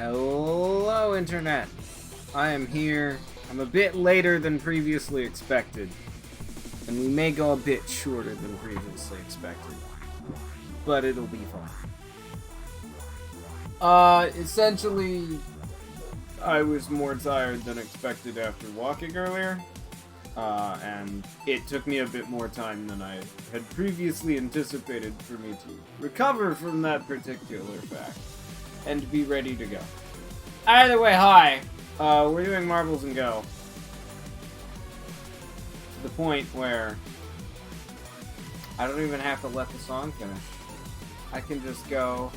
Hello, Internet. I am here. I'm a bit later than previously expected. And we may go a bit shorter than previously expected. But it'll be fun. Essentially, I was more tired than expected after walking earlier. And it took me a bit more time than I had previously anticipated for me to recover from that particular fact. And be ready to go. Either way, hi! We're doing Marbles and Go. To the point where I don't even have to let the song finish. I can just go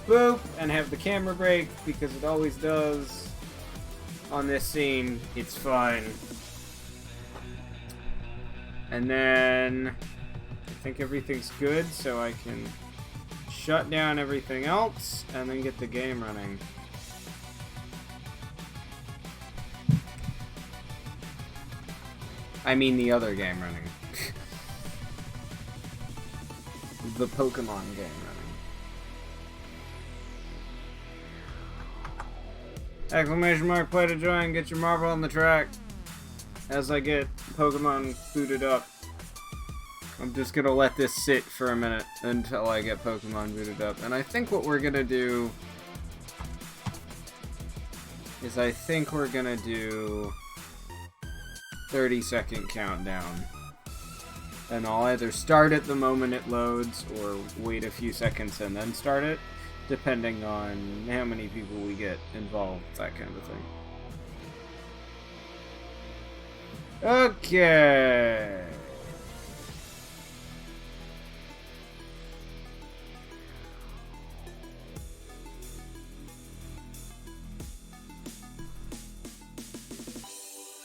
boop and have the camera break because it always does on this scene. It's fine. And then I think everything's good, so I can shut down everything else and then get the game running. I mean the other game running. The Pokemon game running. Exclamation mark, play to join, get your Marvel on the track. As I get Pokemon booted up. I'm just gonna let this sit for a minute until I get Pokemon booted up. And I think what we're gonna do is 30-second countdown. And I'll either start it the moment it loads or wait a few seconds and then start it, depending on how many people we get involved, that kind of thing. Okay.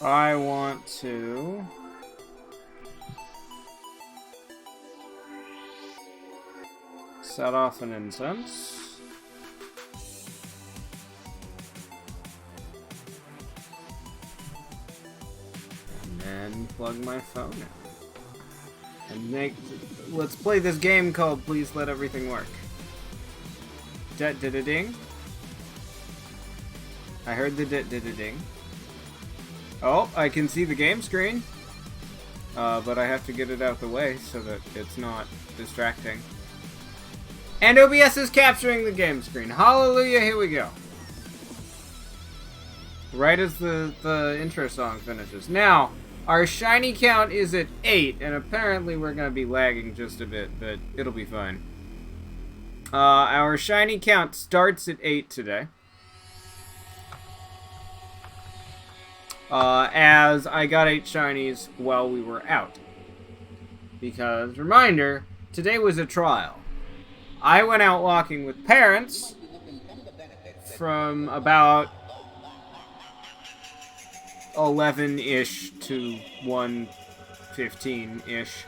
I want to set off an incense. And then plug my phone in. And let's play this game called Please Let Everything Work. Ding. I heard the ding. Oh, I can see the game screen. But I have to get it out the way so that it's not distracting. And OBS is capturing the game screen. Hallelujah, here we go. Right as the intro song finishes. Now, our shiny count is at 8, and apparently we're going to be lagging just a bit, but it'll be fine. Our shiny count starts at 8 today. As I got 8 shinies while we were out. Because, reminder, today was a trial. I went out walking with parents from about 11-ish to 1:15-ish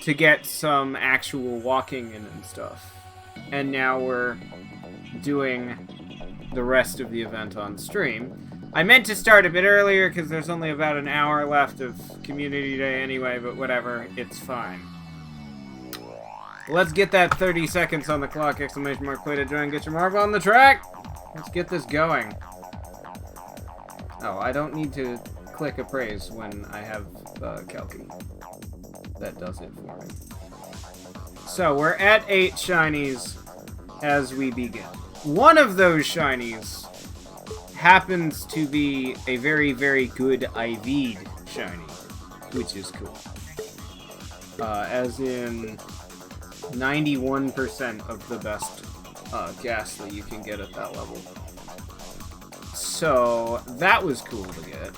to get some actual walking in and stuff. And now we're doing the rest of the event on stream. I meant to start a bit earlier because there's only about an hour left of Community Day anyway, but whatever, it's fine. Let's get that 30 seconds on the clock, exclamation mark, play to join, get your Marvel on the track! Let's get this going. Oh, I don't need to click appraise when I have Calculator. That does it for me. So, we're at 8 shinies as we begin. One of those shinies happens to be a very, very good IV'd shiny, which is cool. As in 91% of the best Ghastly you can get at that level. So, that was cool to get.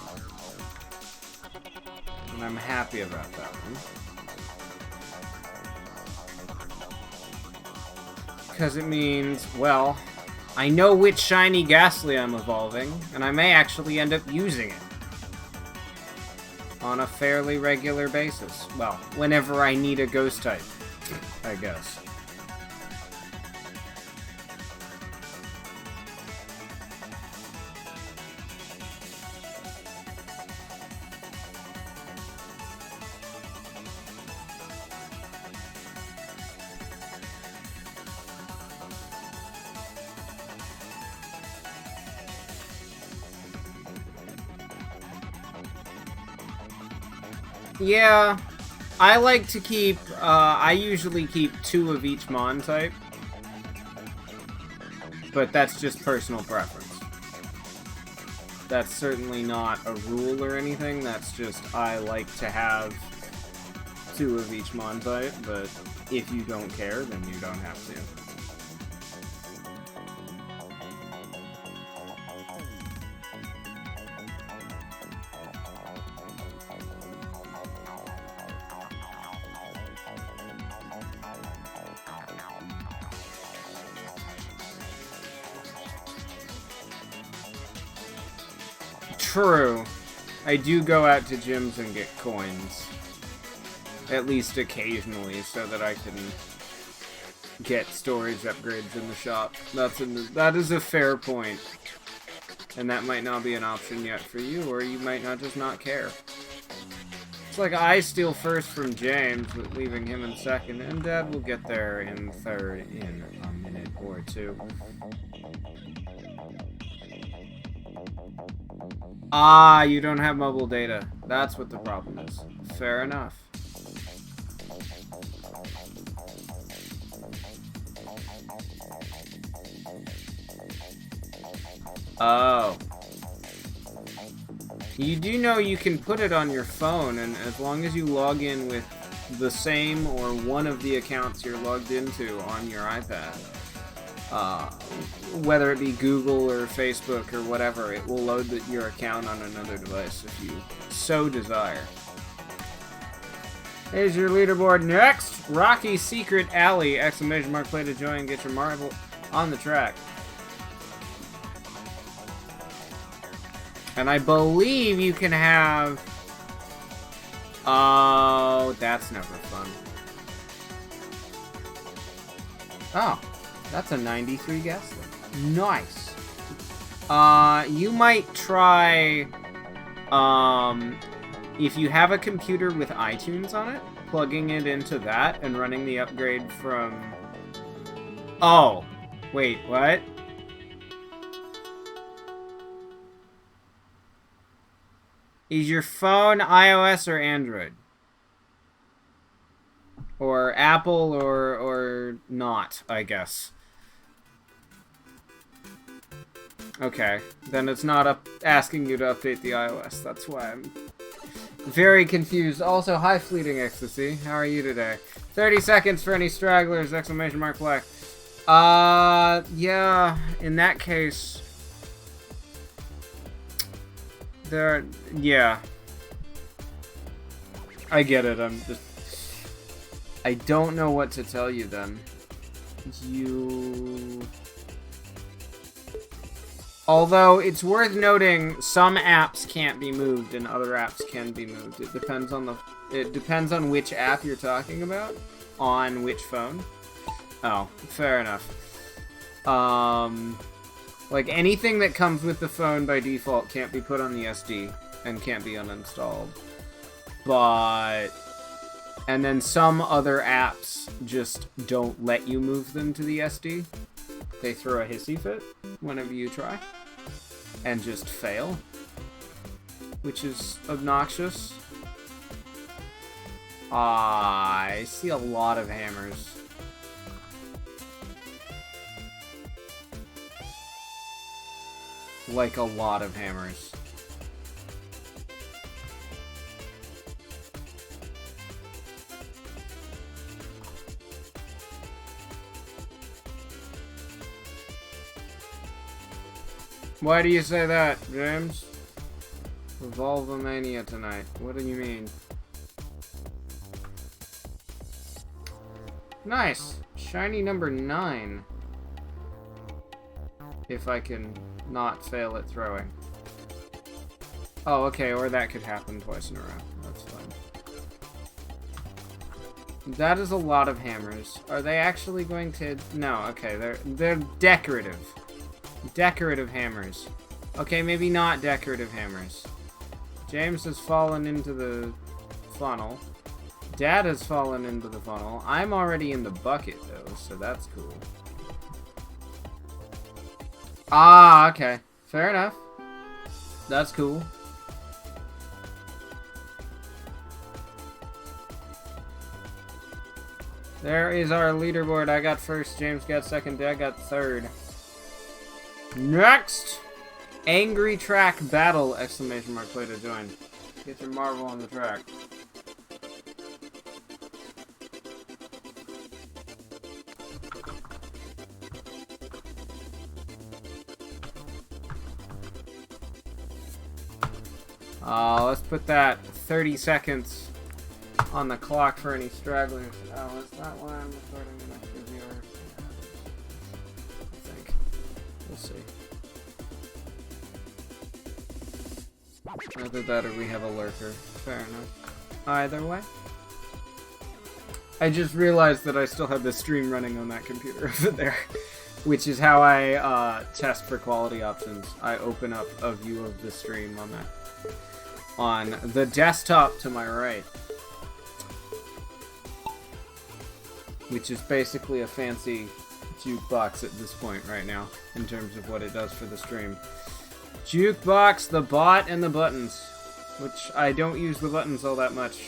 And I'm happy about that one. Because it means, well, I know which shiny Ghastly I'm evolving, and I may actually end up using it on a fairly regular basis. Well, whenever I need a ghost type, I guess. Yeah, I like to keep, I usually keep 2 of each mon type. But that's just personal preference. That's certainly not a rule or anything, that's just, I like to have 2 of each mon type, but if you don't care, then you don't have to. True. I do go out to gyms and get coins. At least occasionally, so that I can get storage upgrades in the shop. That is a fair point. And that might not be an option yet for you, or you might not just not care. It's like I steal first from James, but leaving him in second, and Dad will get there in third in a minute or two. Ah, you don't have mobile data. That's what the problem is. Fair enough. Oh. You do know you can put it on your phone, and as long as you log in with the same or one of the accounts you're logged into on your iPad, whether it be Google or Facebook or whatever, it will load your account on another device if you so desire. Here's your leaderboard next. Rocky Secret Alley! Exclamation mark, play to join, get your marble on the track. And I believe you can have... Oh, that's never fun. Oh, that's a 93 Ghastly. Nice. You might try... if you have a computer with iTunes on it, plugging it into that and running the upgrade from... Oh, wait, what? Is your phone iOS or Android? Or Apple or not, I guess. Okay, then it's not asking you to update the iOS. That's why I'm very confused. Also, hi Fleeting Ecstasy. How are you today? 30 seconds for any stragglers, exclamation mark play. Yeah, in that case... yeah. I get it, I don't know what to tell you then. Although, it's worth noting, some apps can't be moved and other apps can be moved. It depends on which app you're talking about, on which phone. Oh, fair enough. Like, anything that comes with the phone by default can't be put on the SD and can't be uninstalled. But... And then some other apps just don't let you move them to the SD. They throw a hissy fit whenever you try. And just fail. Which is obnoxious. I see a lot of hammers. Like a lot of hammers. Why do you say that, James? Revolvomania tonight. What do you mean? Nice! Shiny number 9. If I can not fail at throwing. Oh, okay, or that could happen twice in a row. That's fine. That is a lot of hammers. Are they actually going to... No, okay, they're decorative. Decorative hammers. Okay, maybe not decorative hammers. James has fallen into the funnel. Dad has fallen into the funnel. I'm already in the bucket, though, so that's cool. Ah, okay. Fair enough. That's cool. There is our leaderboard. I got first, James got second, Dad got third. Next! Angry Track Battle! Exclamation mark, play to join. Get your marble on the track. Let's put that 30 seconds on the clock for any stragglers. Oh, is that why I'm recording an extra viewer? I think. We'll see. Either that or we have a lurker. Fair enough. Either way. I just realized that I still have the stream running on that computer over there. Which is how I test for quality options. I open up a view of the stream on that. On the desktop to my right. Which is basically a fancy jukebox at this point right now, in terms of what it does for the stream. Jukebox, the bot, and the buttons. Which I don't use the buttons all that much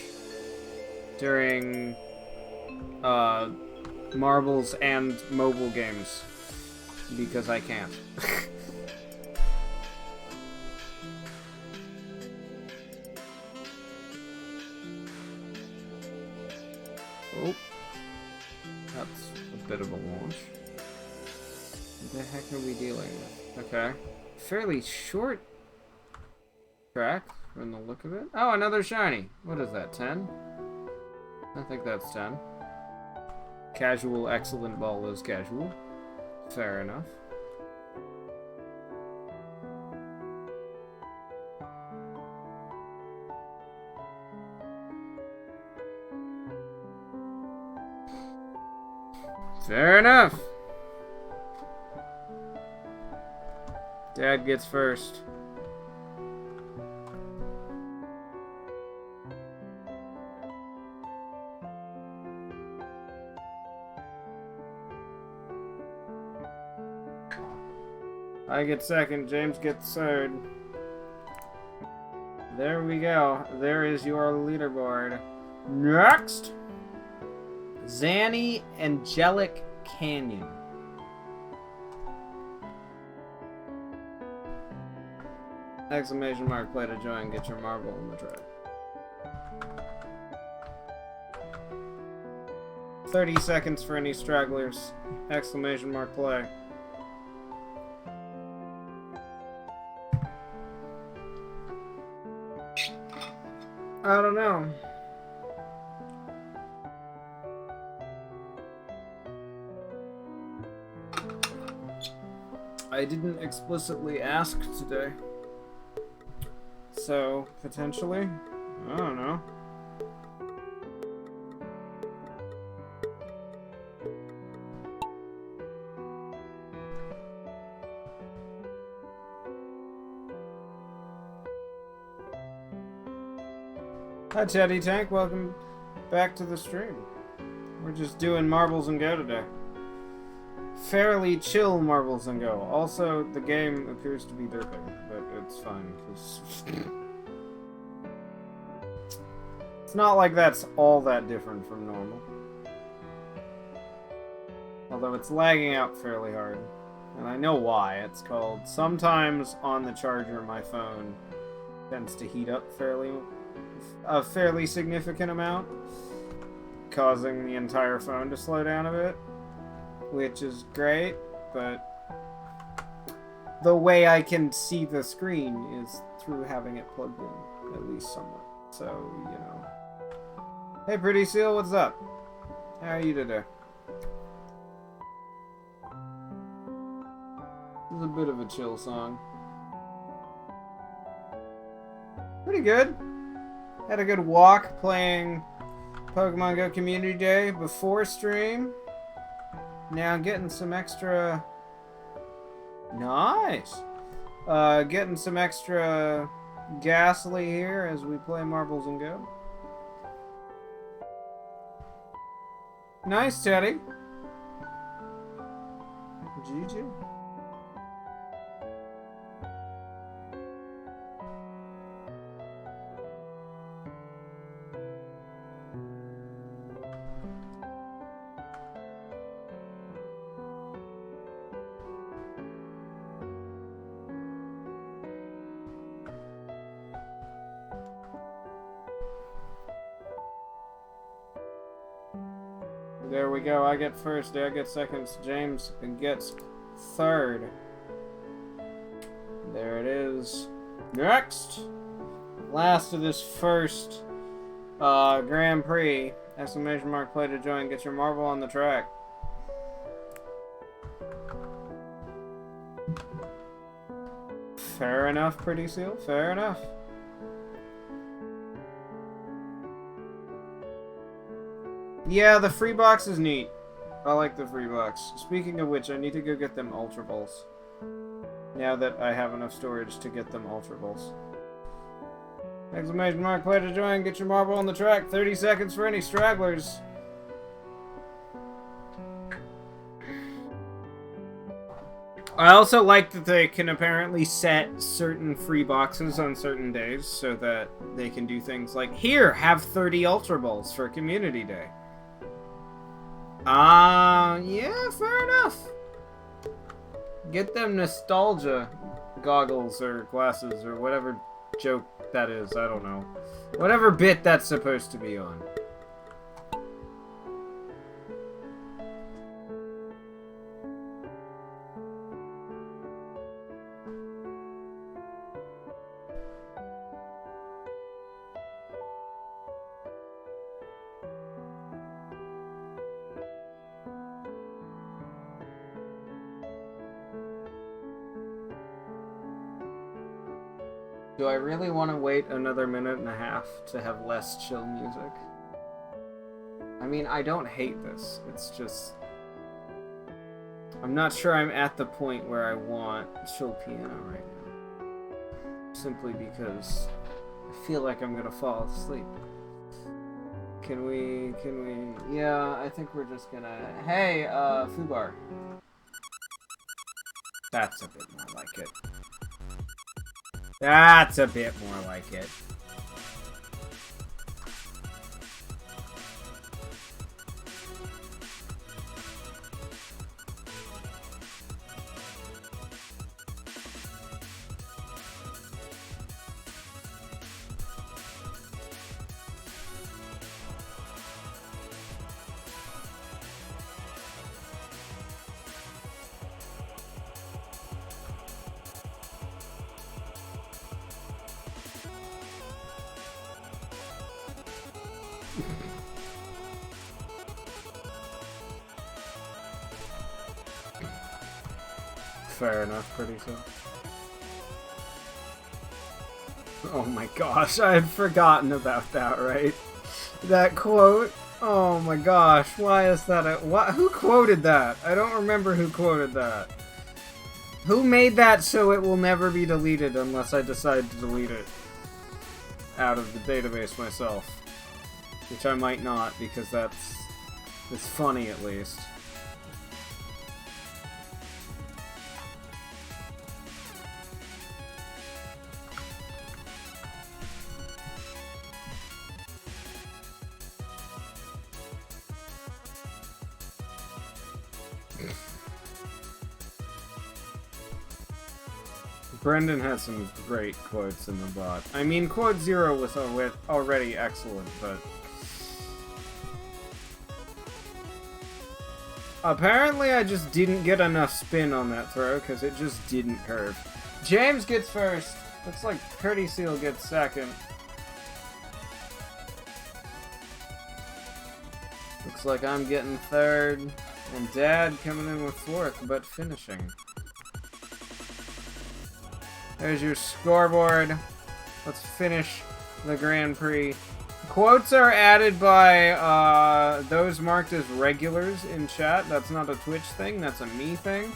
during marbles and mobile games. Because I can't. Oh. That's a bit of a launch. What the heck are we dealing with? Okay. Fairly short track from the look of it. Oh, another shiny. What is that, 10? I think that's 10. Casual, excellent ball is casual. Fair enough. Fair enough. Dad gets first. I get second, James gets third. There we go. There is your leaderboard. Next! Zanny Angelic Canyon. Exclamation mark, play to join, get your marble on the track. 30 seconds for any stragglers. Exclamation mark, play. I don't know. I didn't explicitly ask today. So, potentially? I don't know. Hi Teddy Tank, welcome back to the stream. We're just doing Marbles and Go today. Fairly chill Marbles and Go. Also, the game appears to be derping, but it's fine. It's not like that's all that different from normal. Although it's lagging out fairly hard. And I know why. It's called, sometimes on the charger my phone tends to heat up a fairly significant amount, causing the entire phone to slow down a bit. Which is great, but the way I can see the screen is through having it plugged in, at least somewhat. So, you know. Hey, Pretty Seal, what's up? How are you today? This is a bit of a chill song. Pretty good. Had a good walk playing Pokemon Go Community Day before stream. Now I'm getting some extra... Nice! Getting some extra Ghastly here as we play Marbles and Go. Nice, Teddy. GG. There we go. I get first. I get second. James gets third. There it is. Next! Last of this first Grand Prix. Exclamation mark, play to join. Get your marble on the track. Fair enough, Pretty Seal. Fair enough. Yeah, the free box is neat. I like the free box. Speaking of which, I need to go get them Ultra Balls. Now that I have enough storage to get them Ultra Balls. Exclamation mark, play to join. Get your marble on the track. 30 seconds for any stragglers. I also like that they can apparently set certain free boxes on certain days so that they can do things like, here, have 30 Ultra Balls for Community Day. Yeah, fair enough. Get them nostalgia goggles or glasses or whatever joke that is, I don't know. Whatever bit that's supposed to be on. Do I really want to wait another minute and a half to have less chill music? I mean, I don't hate this. It's just... I'm not sure I'm at the point where I want chill piano right now. Simply because I feel like I'm gonna fall asleep. Can we... Yeah, I think we're just gonna... Hey, Fubar. That's a bit more like it. That's a bit more like it. Fair enough, pretty soon. Oh my gosh, I had forgotten about that, right? That quote? Oh my gosh, why is that a... Who quoted that? I don't remember who quoted that. Who made that so it will never be deleted unless I decide to delete it out of the database myself? Which I might not, because it's funny at least. Brendan has some great quotes in the bot. I mean, quote 0 was already excellent, but... Apparently I just didn't get enough spin on that throw, because it just didn't curve. James gets first. Looks like Pretty Seal gets second. Looks like I'm getting third. And Dad coming in with fourth, but finishing. There's your scoreboard. Let's finish the Grand Prix. Quotes are added by those marked as regulars in chat. That's not a Twitch thing, that's a me thing.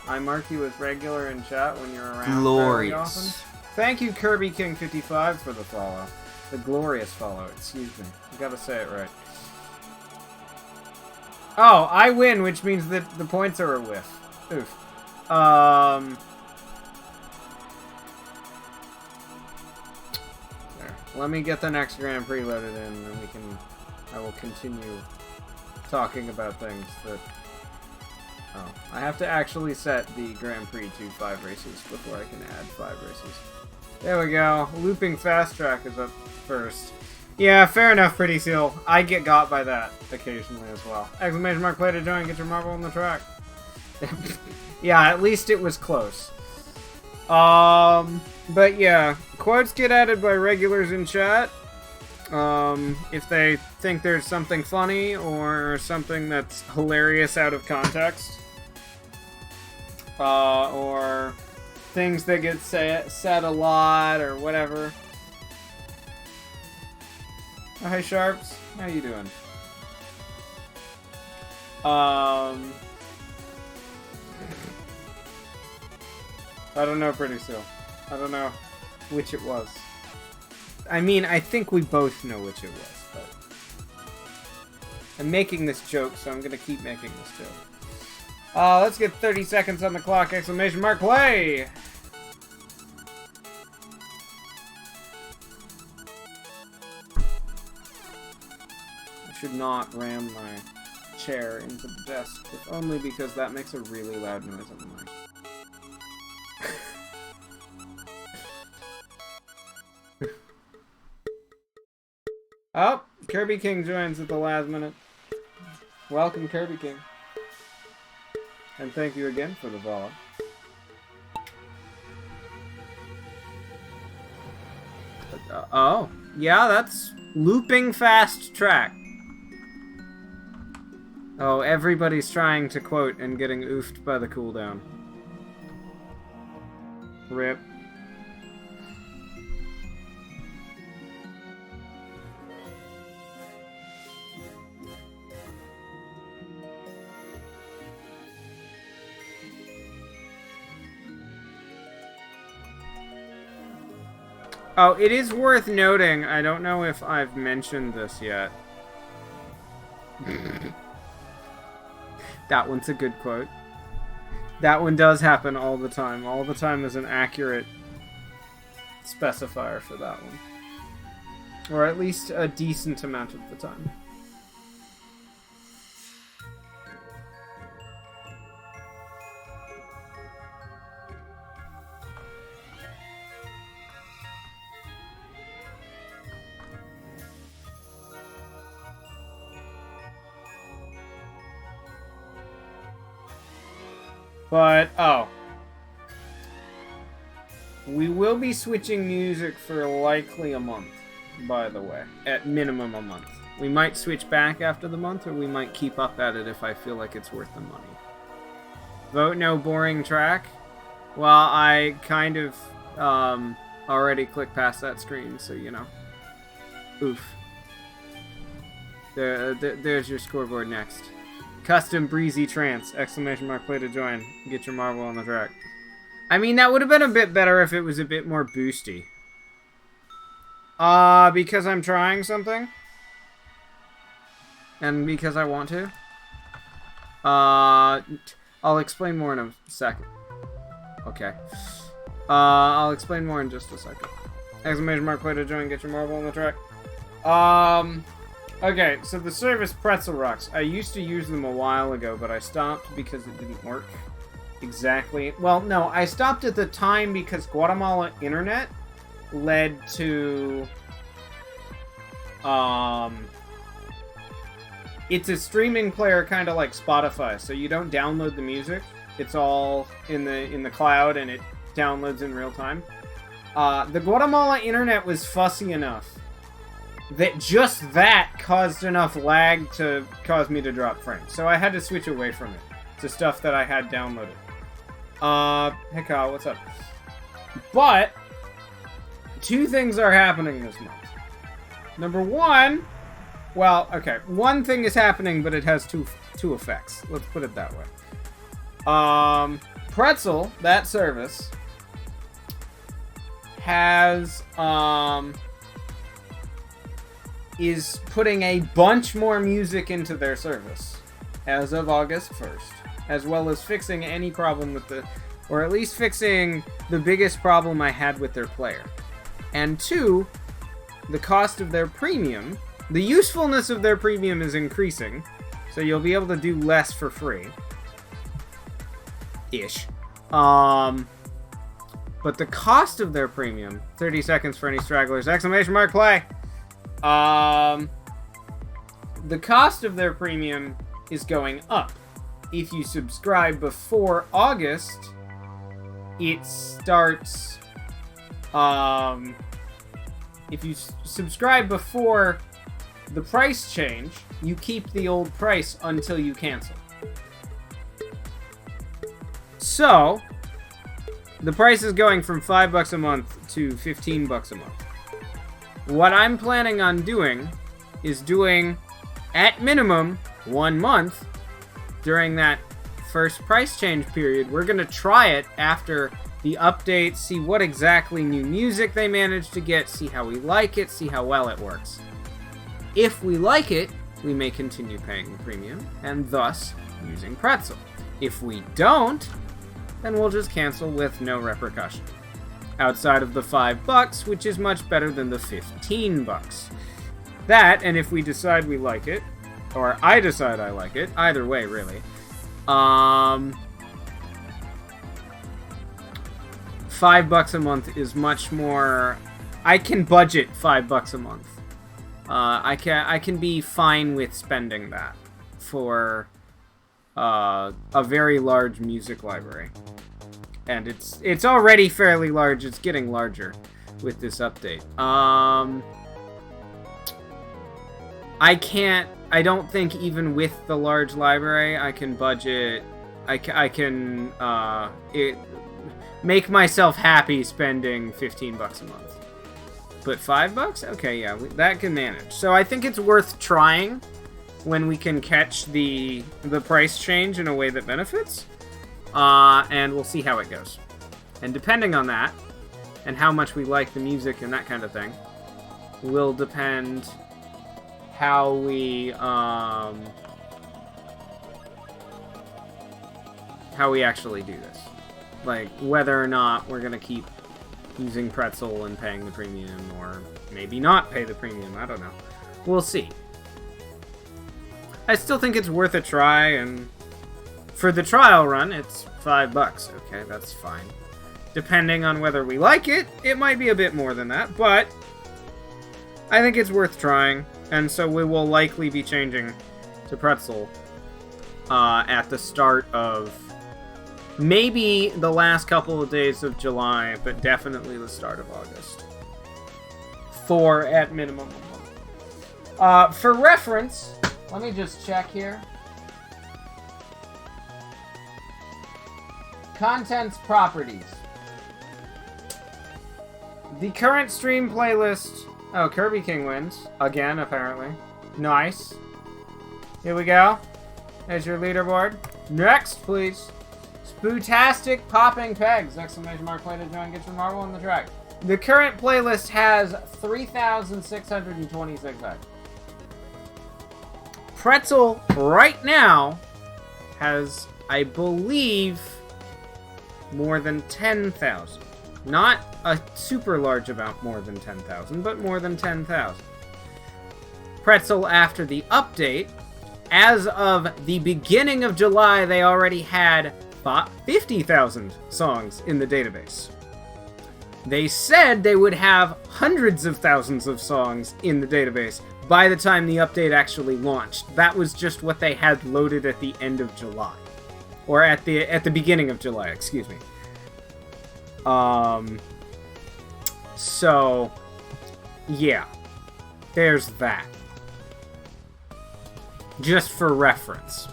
I mark you as regular in chat when you're around very often. Thank you, Kirby King 55 for the follow. The glorious follow, excuse me. I gotta say it right. Oh, I win, which means that the points are a whiff. Oof. Let me get the next Grand Prix loaded in, and I will continue talking about things that... Oh, I have to actually set the Grand Prix to 5 races before I can add 5 races. There we go. Looping Fast Track is up first. Yeah, fair enough, Pretty Seal. I get got by that occasionally as well. Exclamation mark, play to join, get your marble on the track. Yeah, at least it was close. But yeah, quotes get added by regulars in chat. If they think there's something funny or something that's hilarious out of context. Or things that get said a lot or whatever. Oh, hey Sharps, how you doing? I don't know, Pretty Seal. I don't know which it was. I mean, I think we both know which it was, but... I'm making this joke, so I'm gonna keep making this joke. Let's get 30 seconds on the clock, exclamation mark, play! I should not ram my chair into the desk, if only because that makes a really loud noise on the mic. Oh, Kirby King joins at the last minute. Welcome, Kirby King. And thank you again for the VOD. Oh, yeah, that's looping fast track. Oh, everybody's trying to quote and getting oofed by the cooldown. Rip. Oh, it is worth noting, I don't know if I've mentioned this yet. That one's a good quote. That one does happen all the time. All the time is an accurate specifier for that one. Or at least a decent amount of the time. But, oh. We will be switching music for likely a month, by the way. At minimum a month. We might switch back after the month, or we might keep up at it if I feel like it's worth the money. Vote no boring track. Well, I kind of already clicked past that screen, so you know. Oof. There's your scoreboard next. Custom breezy trance! Exclamation mark, play to join. Get your marble on the track. I mean, that would have been a bit better if it was a bit more boosty. Because I'm trying something. And because I want to. I'll explain more in a second. Okay. I'll explain more in just a second. Exclamation mark, play to join. Get your marble on the track. Okay, so the service Pretzel Rocks. I used to use them a while ago, but I stopped because it didn't work exactly. Well, no, I stopped at the time because Guatemala Internet led to... It's a streaming player kind of like Spotify, so you don't download the music. It's all in the cloud, and it downloads in real time. The Guatemala Internet was fussy enough that just that caused enough lag to cause me to drop frames. So I had to switch away from it to stuff that I had downloaded. Hey Kyle, what's up? But, two things are happening this month. Number one, well, okay, one thing is happening, but it has two effects. Let's put it that way. Pretzel, that service, has, is putting a bunch more music into their service as of August 1st, as well as fixing any problem with the, or at least fixing the biggest problem I had with their player. And two, the cost of their premium, the usefulness of their premium is increasing, so you'll be able to do less for free. Ish. But the cost of their premium, 30 seconds for any stragglers, exclamation mark, play! The cost of their premium is going up. If you subscribe before August, it starts... if you subscribe before the price change, you keep the old price until you cancel. So, the price is going from $5 a month to $15 a month. What I'm planning on doing is doing, at minimum, 1 month during that first price change period. We're going to try it after the update, see what exactly new music they managed to get, see how we like it, see how well it works. If we like it, we may continue paying the premium, and thus using Pretzel. If we don't, then we'll just cancel with no repercussion. Outside of the $5, which is much better than the $15. That, and if we decide we like it, or I decide I like it, either way, really, $5 a month is much more... I can budget $5 a month. I can be fine with spending that for a very large music library. And it's already fairly large. It's getting larger with this update. I don't think even with the large library I can budget. I can make myself happy spending $15 a month. But $5? Okay, yeah, that can manage. So I think it's worth trying when we can catch the price change in a way that benefits. And we'll see how it goes. And depending on that, and how much we like the music and that kind of thing, will depend how we actually do this. Like, whether or not we're gonna keep using Pretzel and paying the premium, or maybe not pay the premium, I don't know. We'll see. I still think it's worth a try, and for the trial run, it's $5. Okay, that's fine. Depending on whether we like it, it might be a bit more than that, but I think it's worth trying, and so we will likely be changing to Pretzel at the start of maybe the last couple of days of July, but definitely the start of August. For, at minimum, a month. For reference, let me just check here. Contents properties. The current stream playlist... Oh, Kirby King wins. Again, apparently. Nice. Here we go. There's your leaderboard. Next, please. Spootastic Popping Pegs! Exclamation mark, play to join, get your marble on the track. The current playlist has 3,626 items. Pretzel, right now, has, I believe, more than 10,000. Not a super large amount more than 10,000, but more than 10,000. Pretzel, after the update, as of the beginning of July, they already had 50,000 songs in the database. They said they would have hundreds of thousands of songs in the database by the time the update actually launched. That was just what they had loaded at the end of July. Or at the beginning of July, excuse me. So, yeah. There's that. Just for reference.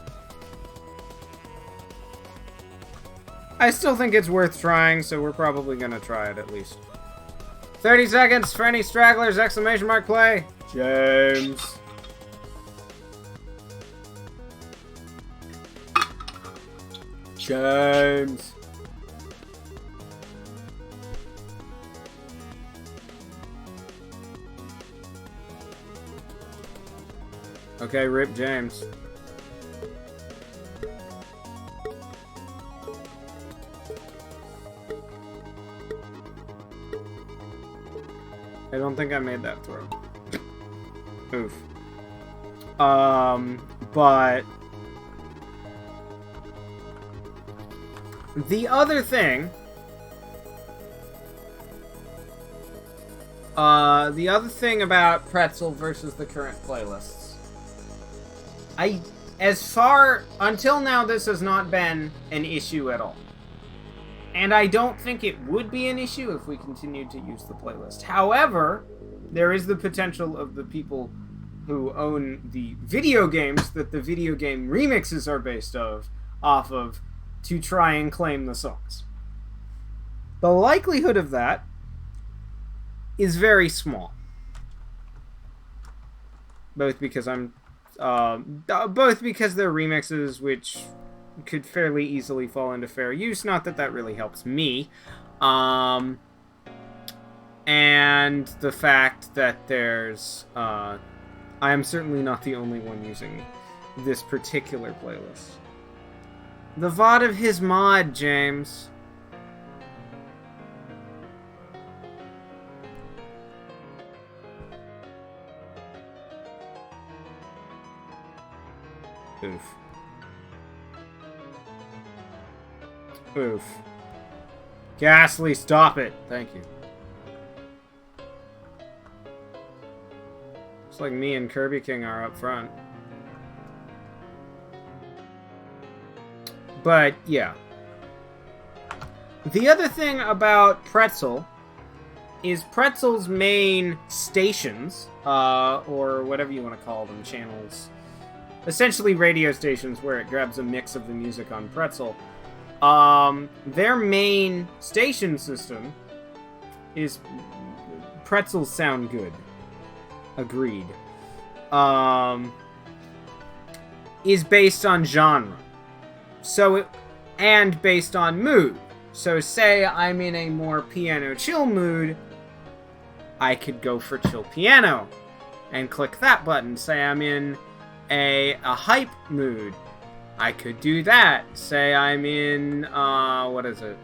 I still think it's worth trying, so we're probably gonna try it at least. 30 seconds for any stragglers, exclamation mark, play. James. James. Okay, rip James. I don't think I made that throw. Oof. But the other thing The other thing about Pretzel versus the current playlists. Until now, this has not been an issue at all. And I don't think it would be an issue if we continued to use the playlist. However, there is the potential of the people who own the video games that the video game remixes are based off of to try and claim the songs. The likelihood of that is very small. Both because they're remixes, which could fairly easily fall into fair use. Not that that really helps me. And the fact that there's... I am certainly not the only one using this particular playlist. The VOD of his mod, James. Oof. Oof. Ghastly, stop it. Thank you. Looks like me and Kirby King are up front. But, yeah. The other thing about Pretzel is Pretzel's main stations, or whatever you want to call them, channels, essentially radio stations where it grabs a mix of the music on Pretzel. Their main station system is Pretzels sound good. Agreed. Is based on genre. And based on mood. So say I'm in a more piano chill mood, I could go for chill piano and click that button. Say I'm in a hype mood, I could do that. Say I'm in, what is it?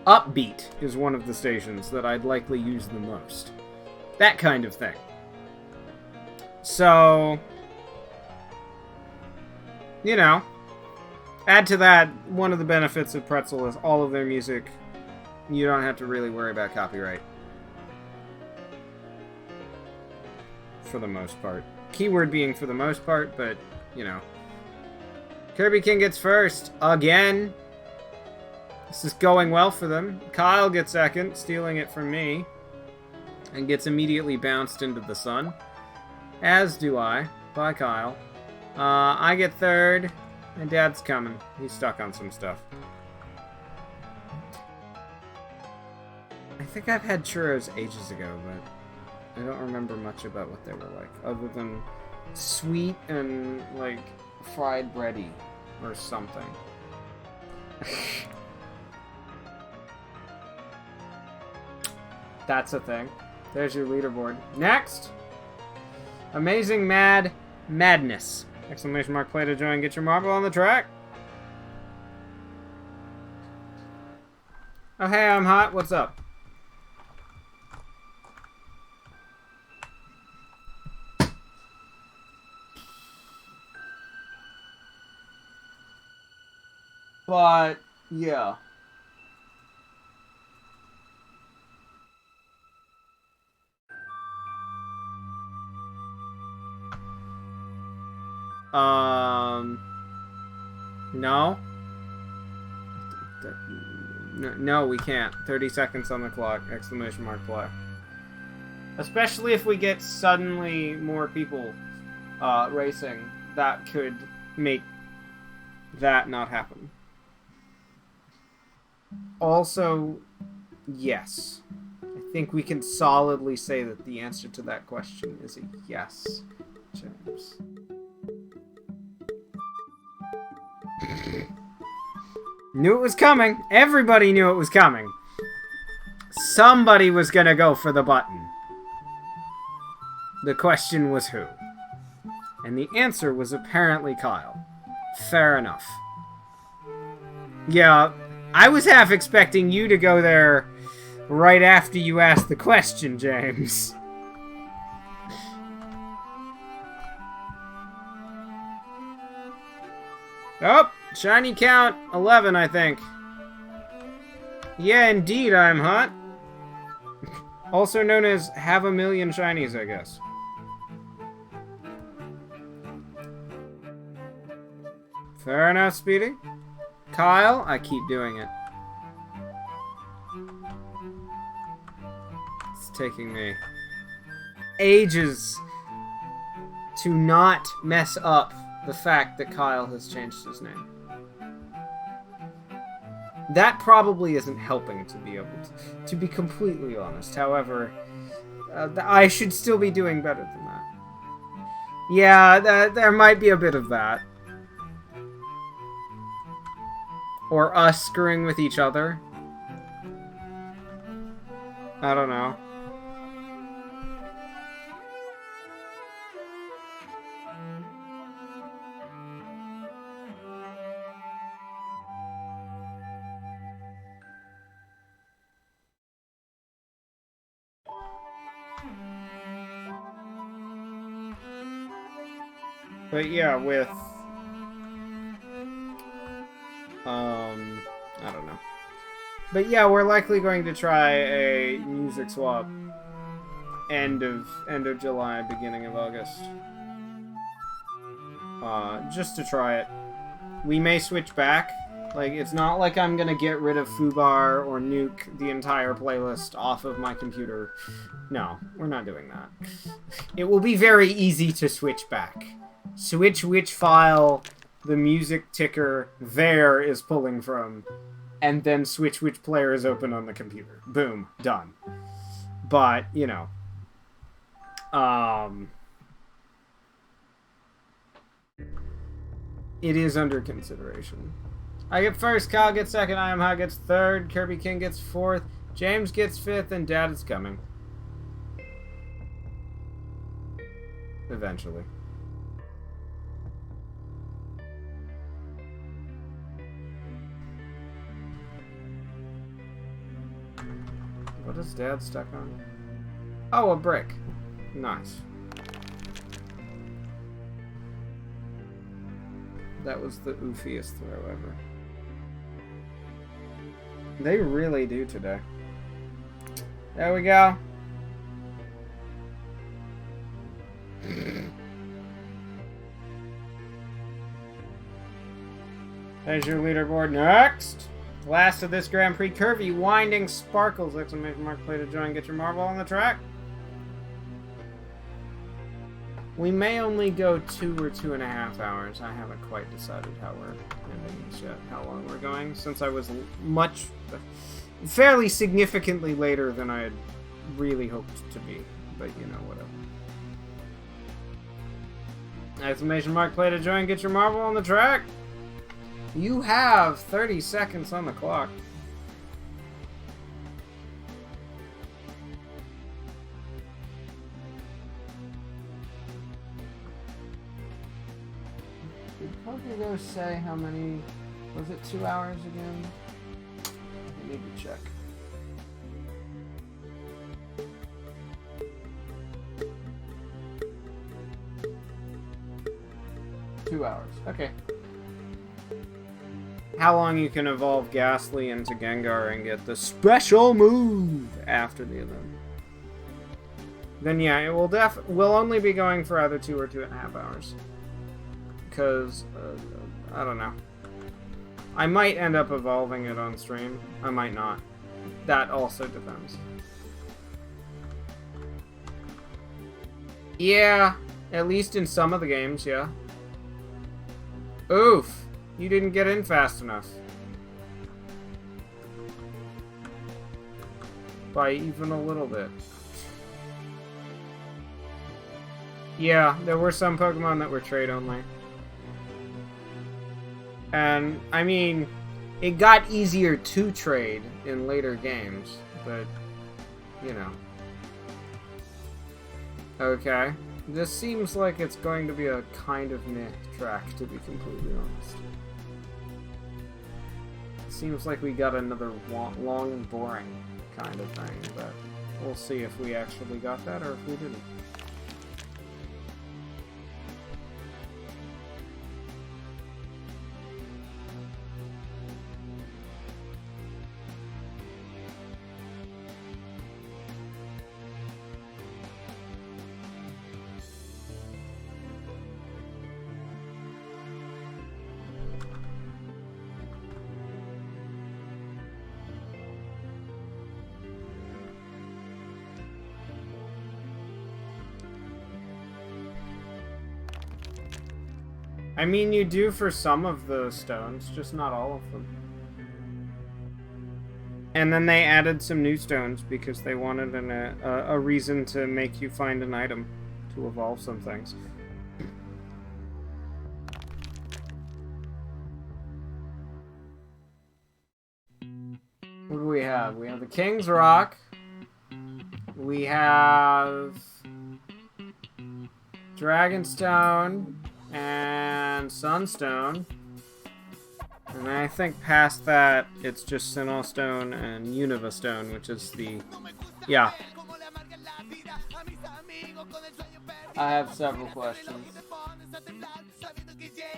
Upbeat is one of the stations that I'd likely use the most. That kind of thing. So, you know, add to that, one of the benefits of Pretzel is all of their music, you don't have to really worry about copyright. For the most part. Keyword being for the most part, but, you know. Kirby King gets first, again. This is going well for them. Kyle gets second, stealing it from me. And gets immediately bounced into the sun. As do I. Bye, Kyle. I get third, and Dad's coming. He's stuck on some stuff. I think I've had churros ages ago, but I don't remember much about what they were like, other than sweet and, like, fried bready or something. That's a thing. There's your leaderboard. Next! Amazing Mad Madness. Exclamation mark, play to join. Get your marble on the track. Oh, hey, I'm hot. What's up? But, yeah. No. No, we can't. 30 seconds on the clock. Exclamation mark play. Especially if we get suddenly more people racing, that could make that not happen. Also, yes. I think we can solidly say that the answer to that question is a yes, James. Knew it was coming. Everybody knew it was coming. Somebody was gonna go for the button. The question was who? And the answer was apparently Kyle. Fair enough. Yeah, I was half expecting you to go there right after you asked the question, James. Oh, shiny count 11, I think. Yeah, indeed, I'm hot. Also known as have a million shinies, I guess. Fair enough, Speedy. Kyle, I keep doing it. It's taking me ages to not mess up the fact that Kyle has changed his name. That probably isn't helping to be able to be completely honest. However, I should still be doing better than that. Yeah, there might be a bit of that. Or us screwing with each other. I don't know. But yeah, with... I don't know. But yeah, we're likely going to try a music swap end of July, beginning of August. Just to try it. We may switch back. Like, it's not like I'm gonna get rid of Fubar or nuke the entire playlist off of my computer. No, we're not doing that. It will be very easy to switch back. Switch which file the music ticker there is pulling from, and then switch which player is open on the computer. Boom. Done. But, you know. It is under consideration. I get first, Kyle gets second, I Am High gets third, Kirby King gets fourth, James gets fifth, and Dad is coming. Eventually. What is Dad stuck on? Oh, a brick. Nice. That was the oofiest throw ever. They really do today. There we go. There's your leaderboard. Next! Last of this Grand Prix, Curvy, Winding Sparkles! Exclamation mark, play to join, get your marble on the track. We may only go 2 or 2.5 hours. I haven't quite decided how we're ending this yet, how long we're going, since I was fairly significantly later than I had really hoped to be. But, you know, whatever. Exclamation mark, play to join, get your marble on the track. You have 30 seconds on the clock. Did Poker say how many... Was it 2 hours again? I need to check. Two hours. Okay. How long you can evolve Ghastly into Gengar and get the special move after the event. Then yeah, it will we'll only be going for either 2 or 2.5 hours. Because, I don't know. I might end up evolving it on stream. I might not. That also depends. Yeah, at least in some of the games, yeah. Oof. You didn't get in fast enough. By even a little bit. Yeah, there were some Pokemon that were trade only. And, I mean, it got easier to trade in later games, but, you know. Okay. This seems like it's going to be a kind of meh track, to be completely honest. Seems like we got another long and boring kind of thing, but we'll see if we actually got that or if we didn't. I mean, you do for some of the stones, just not all of them. And then they added some new stones because they wanted a reason to make you find an item to evolve some things. What do we have? We have the King's Rock. We have Dragonstone and Sunstone. And I think past that, it's just Sinnoh Stone and Unova Stone, which is the... Yeah. I have several questions.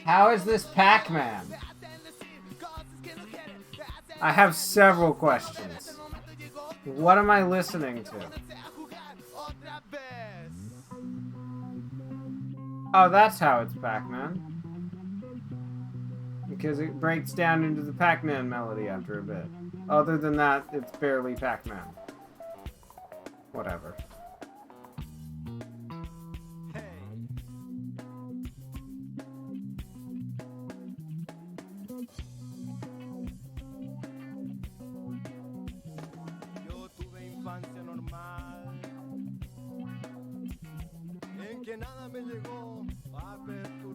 How is this Pac-Man? I have several questions. What am I listening to? Oh, that's how it's Pac-Man. Because it breaks down into the Pac-Man melody after a bit. Other than that, it's barely Pac-Man. Whatever.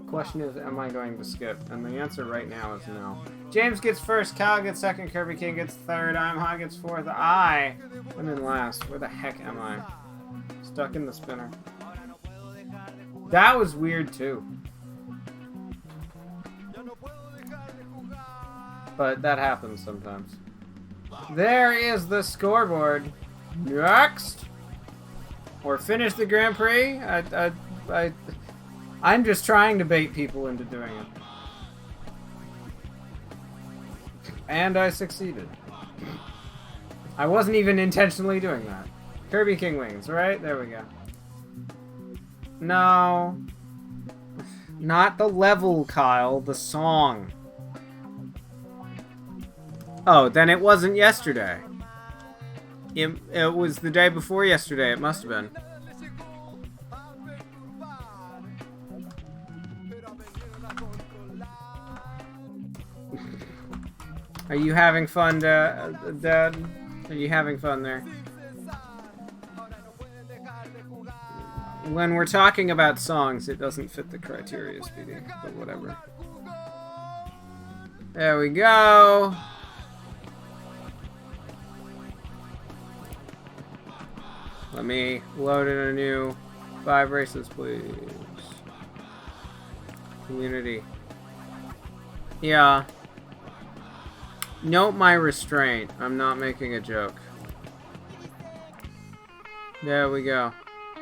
Question is, am I going to skip? And the answer right now is no. James gets first, Kyle gets second, Kirby King gets third, I'm Hot gets fourth, I am in last. Where the heck am I? Stuck in the spinner. That was weird too. But that happens sometimes. There is the scoreboard. Next! Or finish the Grand Prix. I'm just trying to bait people into doing it. And I succeeded. I wasn't even intentionally doing that. Kirby King wings, right? There we go. No. Not the level, Kyle. The song. Oh, then it wasn't yesterday. It was the day before yesterday. It must have been. Are you having fun, Dad? Are you having fun there? When we're talking about songs, it doesn't fit the criteria, Speedy, but whatever. There we go. Let me load in a new 5 races, please. Community. Yeah. Note my restraint. I'm not making a joke. There we go.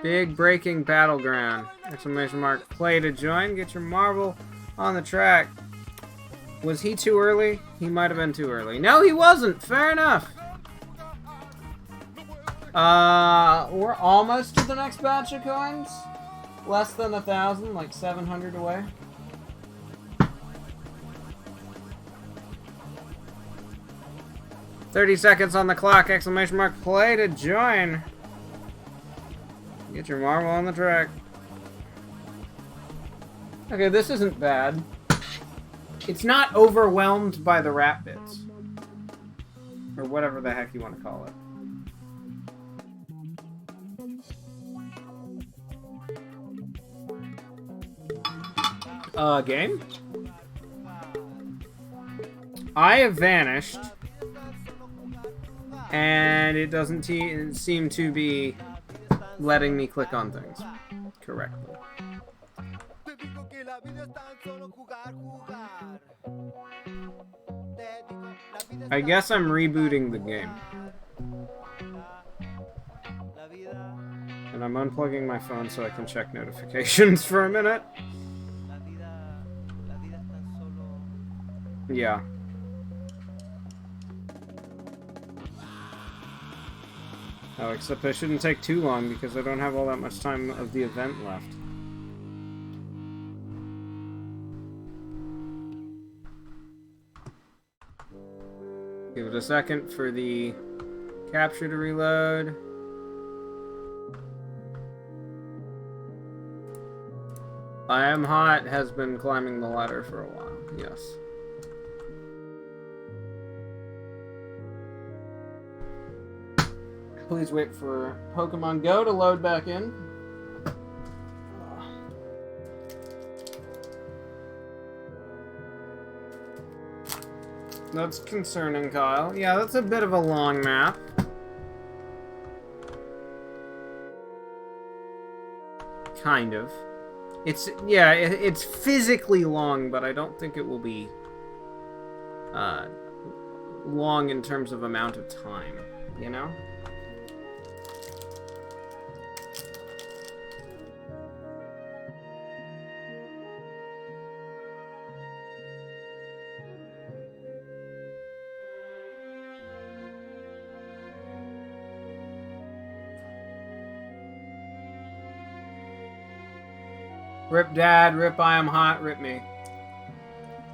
Big breaking battleground. Exclamation mark. Play to join. Get your marble on the track. Was he too early? He might have been too early. No, he wasn't. Fair enough. We're almost to the next batch of coins. Less than 1,000, like 700 away. "30 seconds on the clock!" Exclamation mark. Play to join. Get your marble on the track. Okay, this isn't bad. It's not overwhelmed by the rap bits. Or whatever the heck you want to call it. Game? I have vanished. And it doesn't seem to be letting me click on things correctly. I guess I'm rebooting the game. And I'm unplugging my phone so I can check notifications for a minute. Yeah. Oh, except I shouldn't take too long because I don't have all that much time of the event left. Give it a second for the capture to reload. I Am Hot has been climbing the ladder for a while, yes. Please wait for Pokemon Go to load back in. That's concerning, Kyle. Yeah, that's a bit of a long map. Kind of. It's, yeah, it's physically long, but I don't think it will be long in terms of amount of time, you know? Rip Dad, rip I Am Hot, rip me.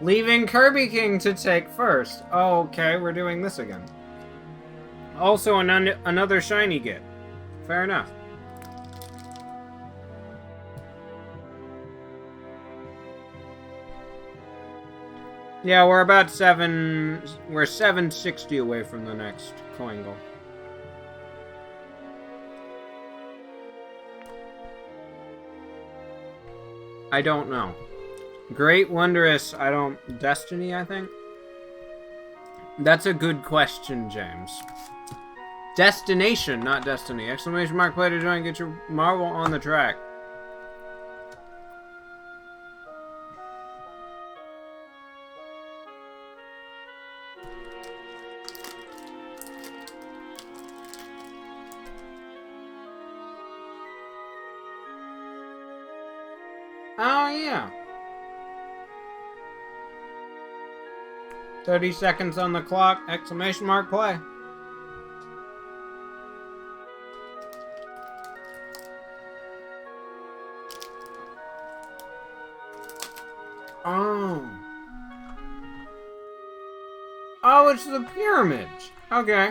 Leaving Kirby King to take first. Oh, okay, we're doing this again. Also, another shiny get. Fair enough. Yeah, we're about we're 760 away from the next coin goal. I don't know. Great Wondrous, Destiny, I think? That's a good question, James. Destination, not Destiny. Exclamation mark, play to join, get your marble on the track. Oh, yeah. 30 seconds on the clock, exclamation mark, play. Oh. Oh, it's the pyramids. Okay.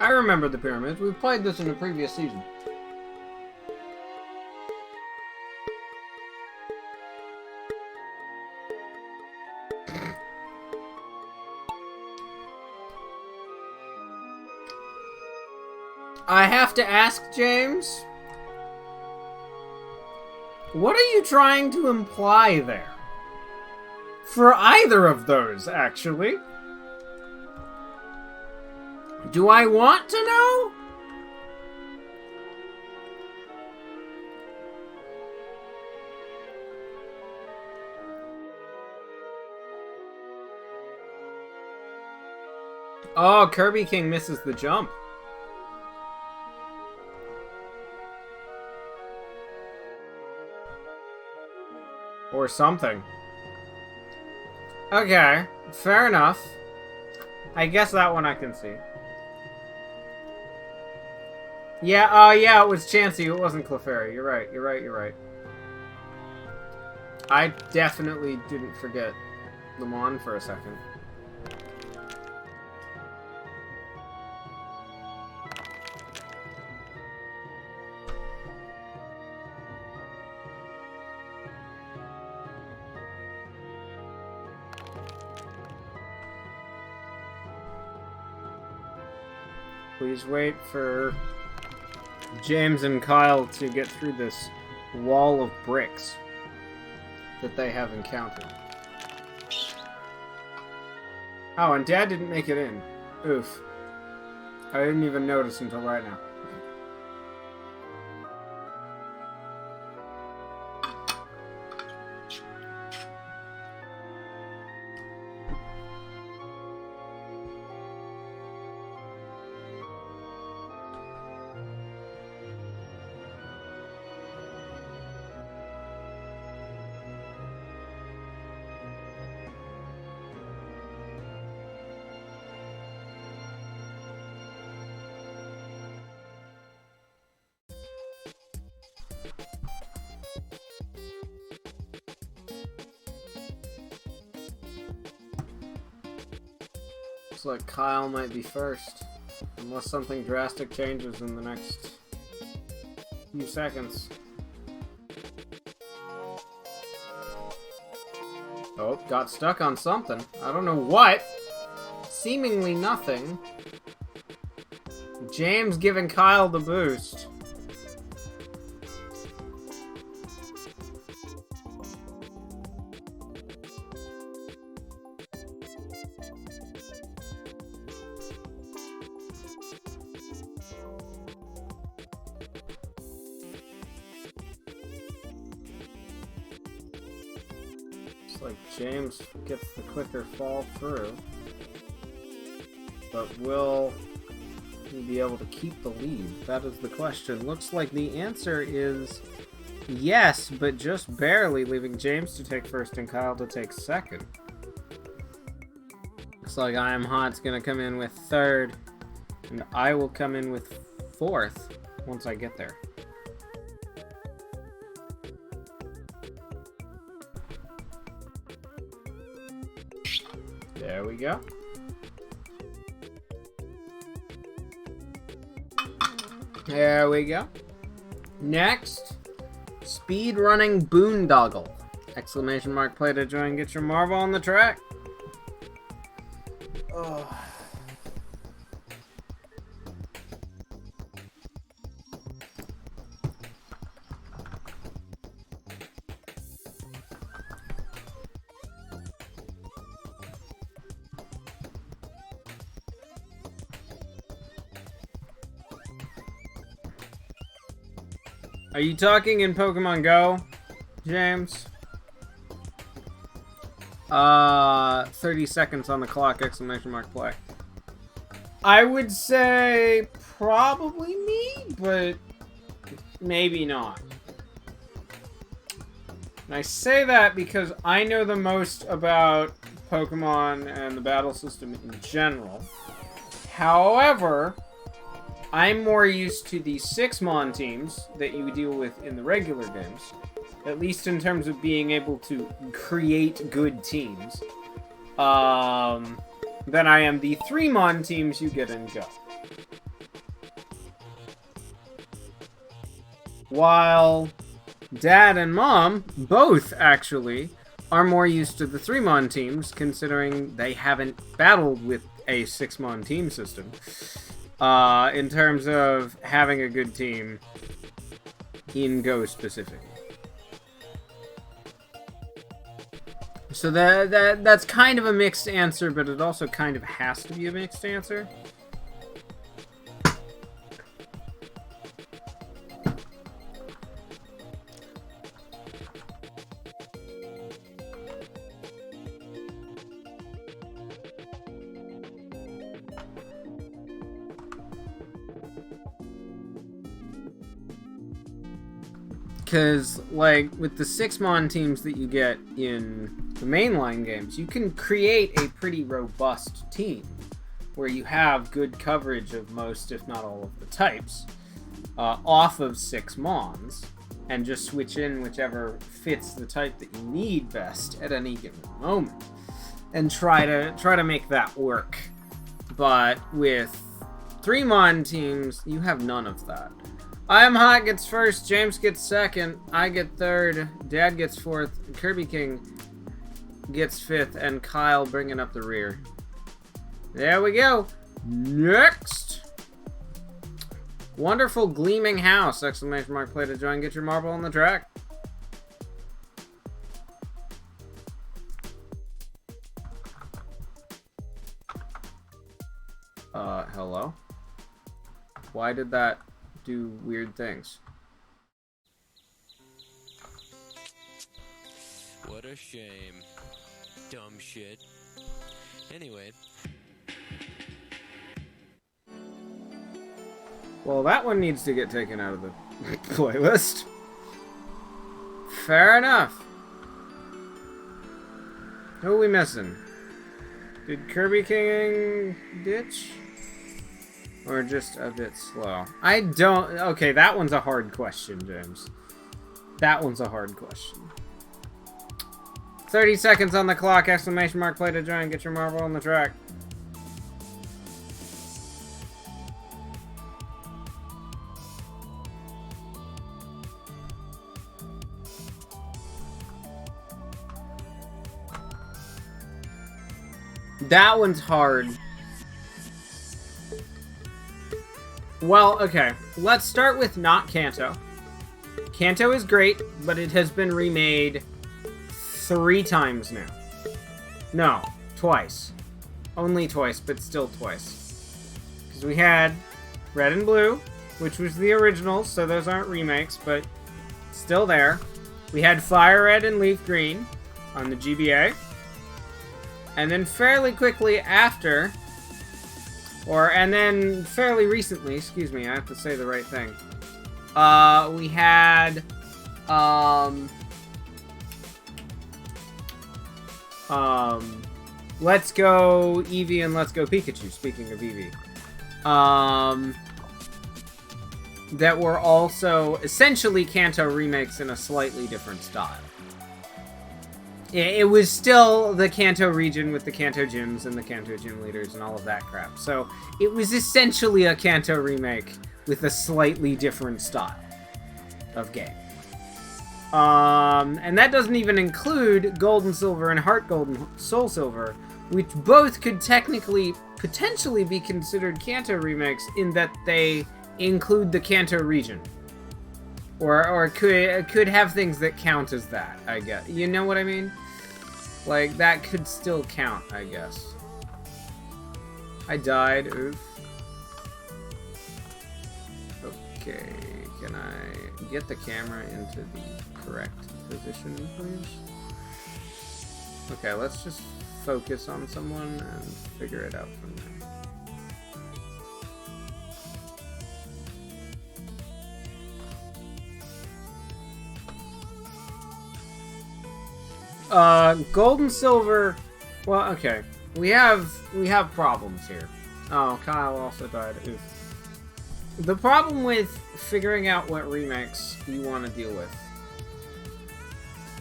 I remember the pyramids. We've played this in a previous season. I have to ask, James, what are you trying to imply there? For either of those, actually. Do I want to know? Oh, Kirby King misses the jump. Or something. Okay, fair enough. I guess that one I can see. Yeah, yeah, it was Chansey, it wasn't Clefairy. You're right, you're right, you're right. I definitely didn't forget the Mon for a second. Please wait for James and Kyle to get through this wall of bricks that they have encountered. Oh, and Dad didn't make it in. Oof. I didn't even notice until right now. Looks like Kyle might be first, unless something drastic changes in the next few seconds. Oh, got stuck on something. I don't know what. Seemingly nothing. James giving Kyle the boost. Looks like James gets the quicker fall through. But will he be able to keep the lead? That is the question. Looks like the answer is yes, but just barely, leaving James to take first and Kyle to take second. Looks like I Am Hot's gonna come in with third, and I will come in with fourth once I get there. There we go. There we go. Next, speedrunning boondoggle. Exclamation mark, play to join, get your marble on the track. Oh. Are you talking in Pokemon Go, James? 30 seconds on the clock, exclamation mark, play. I would say probably me, but maybe not. And I say that because I know the most about Pokemon and the battle system in general. However, I'm more used to the 6-mon teams that you deal with in the regular games, at least in terms of being able to create good teams, than I am the 3-mon teams you get in Go. While Dad and Mom, both actually, are more used to the 3-mon teams, considering they haven't battled with a 6-mon team system. In terms of having a good team in Go specifically. So that's kind of a mixed answer, but it also kind of has to be a mixed answer. Because, like, with the 6-mon teams that you get in the mainline games, you can create a pretty robust team where you have good coverage of most, if not all, of the types off of 6-mons, and just switch in whichever fits the type that you need best at any given moment, and try to make that work. But with 3-mon teams, you have none of that. I Am Hot gets first, James gets second, I get third, Dad gets fourth, Kirby King gets fifth, and Kyle bringing up the rear. There we go. Next! Wonderful Gleaming House! Exclamation mark, play to join, get your marble on the track. Hello? Why did that do weird things? What a shame. Dumb shit. Anyway. Well, that one needs to get taken out of the playlist. Fair enough. Who are we missing? Did Kirby King ditch? Or just a bit slow? I don't... Okay, that one's a hard question, James. That one's a hard question. 30 seconds on the clock, exclamation mark, play to join, get your marble on the track. That one's hard. Well, okay. Let's start with not Kanto. Kanto is great, but it has been remade 3 times now. No, twice. Only twice, but still twice. Because we had Red and Blue, which was the original, so those aren't remakes, but still there. We had Fire Red and Leaf Green on the GBA. And then fairly quickly after, and then fairly recently, excuse me, I have to say the right thing. We had, Let's Go Eevee and Let's Go Pikachu, speaking of Eevee. That were also essentially Kanto remakes in a slightly different style. It was still the Kanto region with the Kanto gyms and the Kanto gym leaders and all of that crap. So it was essentially a Kanto remake with a slightly different style of game. And that doesn't even include Gold and Silver and Heart Gold and Soul Silver, which both could technically, potentially be considered Kanto remakes in that they include the Kanto region. Or could have things that count as that, I guess. You know what I mean? Like, that could still count, I guess. I died, oof. Okay, can I get the camera into the correct position, please? Okay, let's just focus on someone and figure it out from there. Gold and Silver. Well, okay. We have problems here. Oh, Kyle also died. Oof. The problem with figuring out what remakes you want to deal with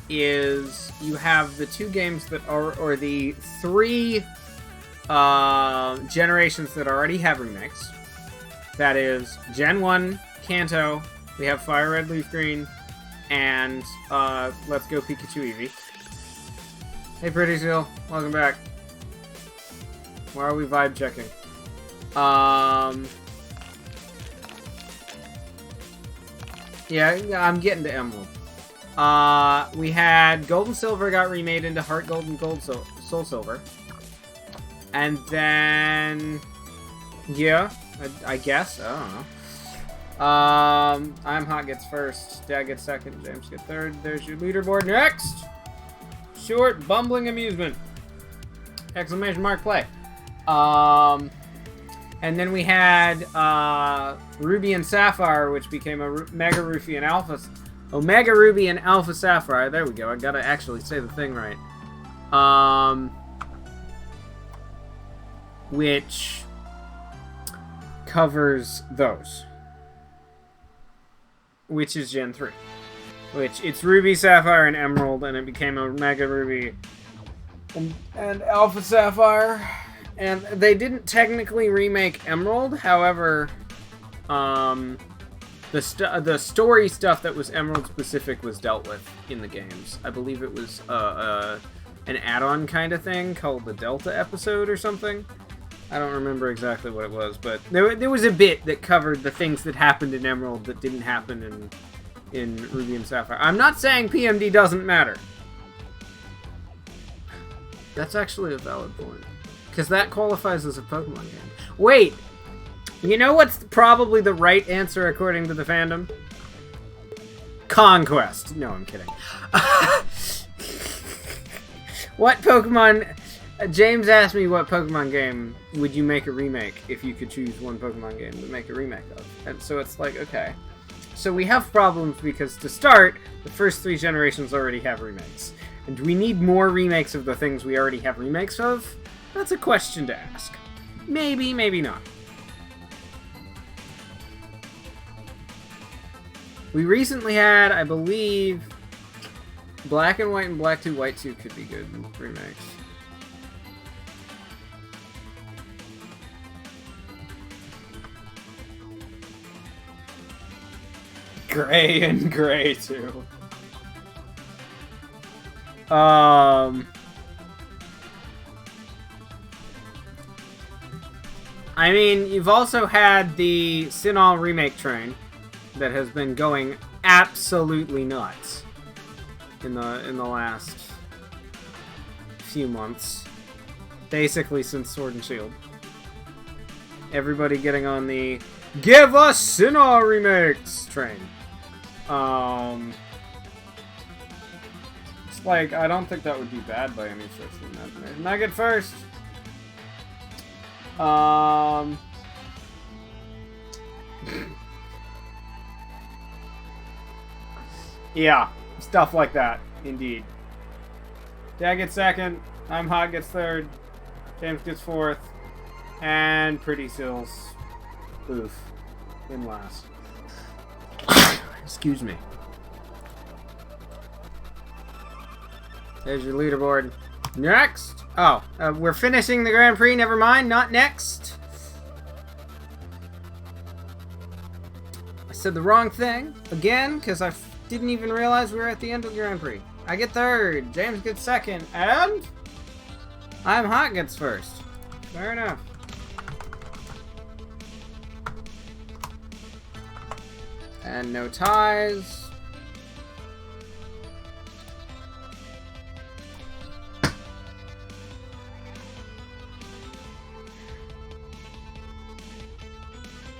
is you have the 2 games that are, or the 3 generations that already have remakes. That is Gen 1, Kanto, we have Fire Red, Leaf Green, and Let's Go Pikachu Eevee. Hey, Pretty Seal, welcome back. Why are we vibe checking? Yeah, I'm getting to Emerald. We had Gold and Silver got remade into Heart Gold and Soul Silver. And then, yeah, I guess, I don't know. I'm Hot gets first, Dad gets second, James gets third. There's your leaderboard. Next! Short, bumbling amusement. Exclamation mark play. And then we had Ruby and Sapphire, which became a Mega Ruby and Alpha. Omega Ruby and Alpha Sapphire. There we go. I gotta actually say the thing right. Which covers those. Which is Gen 3. Which, it's Ruby, Sapphire, and Emerald, and it became a Mega Ruby and Alpha Sapphire. And they didn't technically remake Emerald, however, the story stuff that was Emerald specific was dealt with in the games. I believe it was an add-on kind of thing called the Delta episode or something. I don't remember exactly what it was, but there was a bit that covered the things that happened in Emerald that didn't happen in Ruby and Sapphire. I'm not saying PMD doesn't matter. That's actually a valid point. Because that qualifies as a Pokemon game. Wait! You know what's probably the right answer according to the fandom? Conquest. No, I'm kidding. What Pokemon... James asked me what Pokemon game would you make a remake if you could choose one Pokemon game to make a remake of. And so it's like, okay. So we have problems because, to start, the first 3 generations already have remakes. And do we need more remakes of the things we already have remakes of? That's a question to ask. Maybe, maybe not. We recently had, I believe, Black and White and Black 2, White 2 could be good remakes. Gray and Gray 2. I mean, you've also had the Sinal remake train that has been going absolutely nuts in the last few months. Basically since Sword and Shield. Everybody getting on the Give us Sinal remakes train. It's like, I don't think that would be bad by any stretch of the imagination. Nugget first. Yeah, stuff like that, indeed. Dad gets second, I'm Hot gets third, James gets fourth, and Pretty Sills, oof, in last. Excuse me. There's your leaderboard. Next! Oh, we're finishing the Grand Prix, never mind, not next. I said the wrong thing, again, because I didn't even realize we were at the end of the Grand Prix. I get third, James gets second, and I'm Hot gets first. Fair enough. And no ties.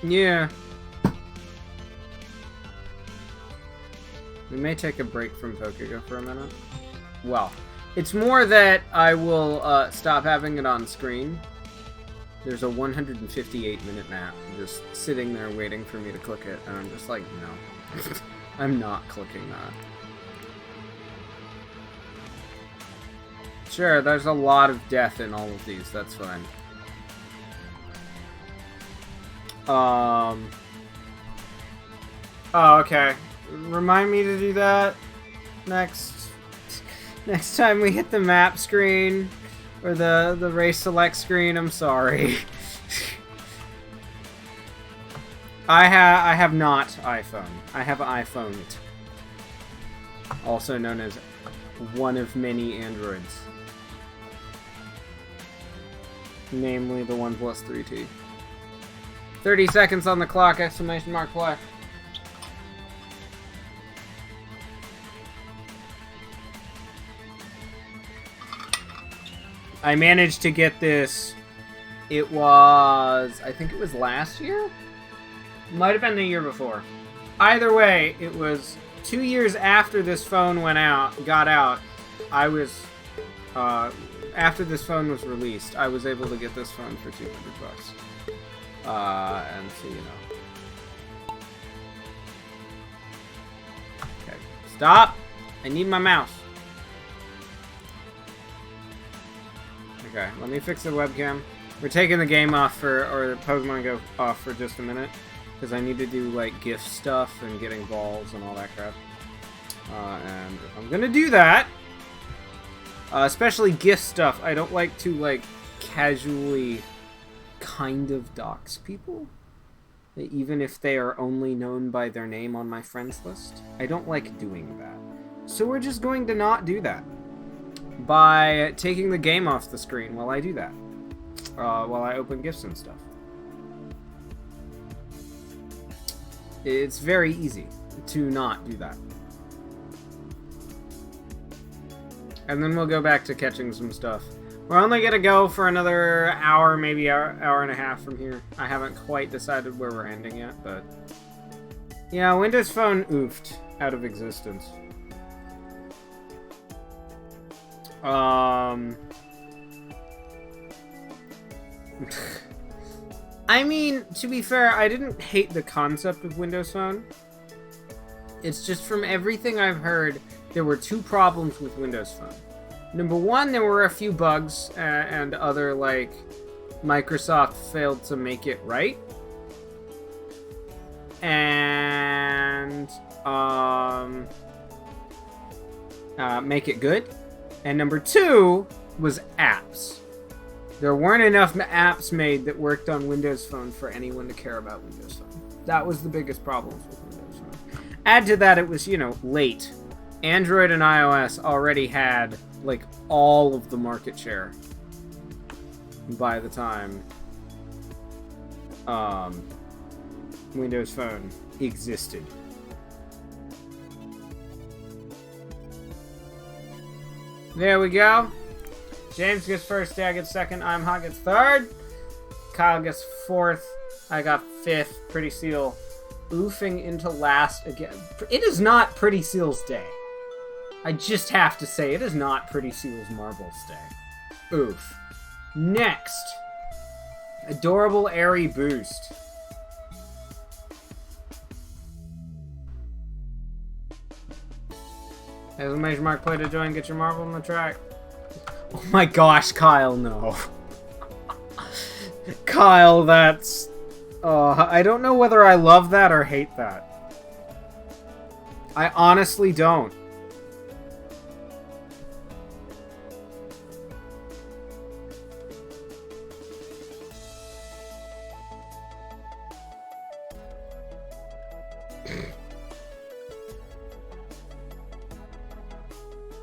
Yeah. We may take a break from Pokégo for a minute. Well, it's more that I will stop having it on screen. There's a 158-minute map just sitting there waiting for me to click it, and I'm just like, no. I'm not clicking that. Sure, there's a lot of death in all of these, that's fine. Oh, okay. Remind me to do that next time we hit the map screen or the race select screen. I'm sorry. I have not iPhone. I have iPhoned. Also known as one of many Androids. Namely the OnePlus 3T. 30 seconds on the clock, exclamation mark play. I managed to get this, it was, I think it was last year? Might have been the year before. Either way, it was 2 years after this phone got out, I was, after this phone was released, I was able to get this phone for $200. And so, you know. Okay, stop! I need my mouse. Okay, let me fix the webcam. We're taking the game off or the Pokemon Go off for just a minute. Because I need to do, like, gift stuff and getting balls and all that crap. And if I'm gonna do that, especially gift stuff, I don't like to, like, casually kind of dox people. Even if they are only known by their name on my friends list. I don't like doing that. So we're just going to not do that. By taking the game off the screen while I do that. While I open gifts and stuff. It's very easy to not do that. And then we'll go back to catching some stuff. We're only gonna go for another hour, maybe hour and a half from here. I haven't quite decided where we're ending yet, but... yeah, Windows Phone oofed out of existence. I mean, to be fair, I didn't hate the concept of Windows Phone. It's just from everything I've heard, there were two problems with Windows Phone. Number one, there were a few bugs and other, like, Microsoft failed to make it right. And, make it good. And number two was apps. There weren't enough apps made that worked on Windows Phone for anyone to care about Windows Phone. That was the biggest problem with Windows Phone. Add to that, it was, you know, late. Android and iOS already had, like, all of the market share by the time Windows Phone existed. There we go. James gets first, Dad gets second, I'm Hot gets third, Kyle gets fourth, I got fifth, Pretty Seal oofing into last again. It is not Pretty Seal's day. I just have to say, it is not Pretty Seal's Marbles day. Oof. Next. Adorable Airy Boost. Exclamation mark, play to join, get your marble on the track. Oh my gosh, Kyle, no. Kyle, that's... I don't know whether I love that or hate that. I honestly don't.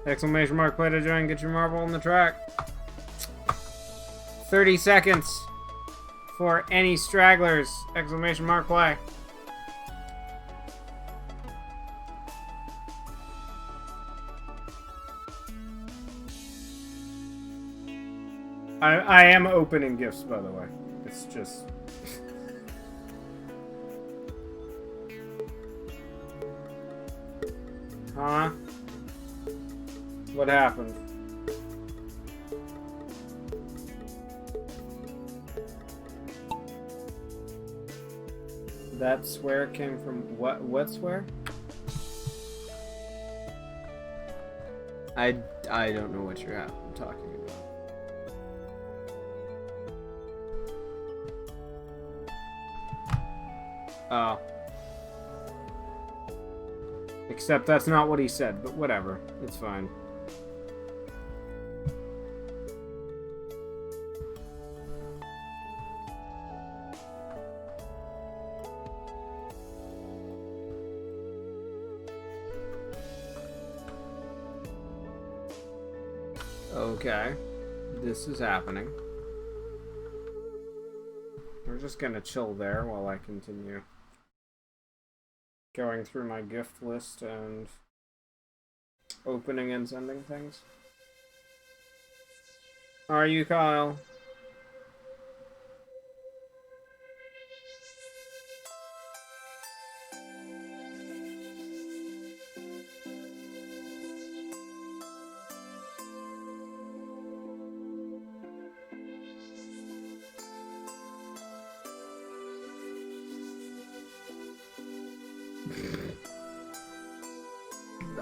Exclamation mark, play to join, get your marble on the track. 30 seconds for any stragglers. Exclamation mark, play. I am opening gifts, by the way. It's just... Huh? What happened? That swear came from what swear? I don't know what you're talking about. Oh. Except that's not what he said, but whatever. It's fine. Okay, this is happening. We're just gonna chill there while I continue going through my gift list and opening and sending things. Are you, Kyle?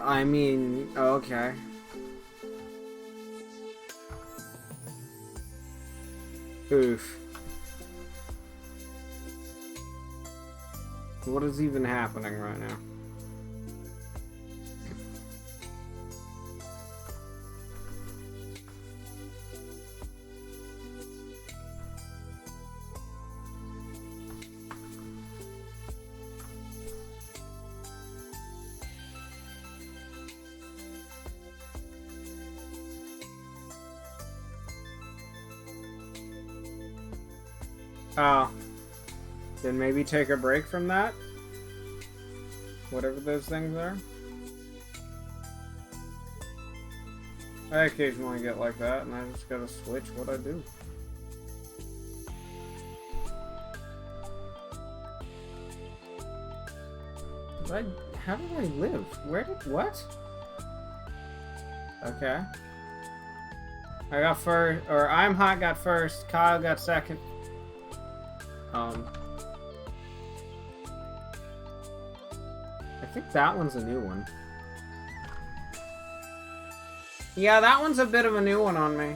I mean, okay. Oof. What is even happening right now? Oh. Then maybe take a break from that? Whatever those things are. I occasionally get like that, and I just gotta switch what I do. How did I live? What? Okay. I got first, or I'm Hot got first, Kyle got second. I think that one's a new one. Yeah, that one's a bit of a new one on me.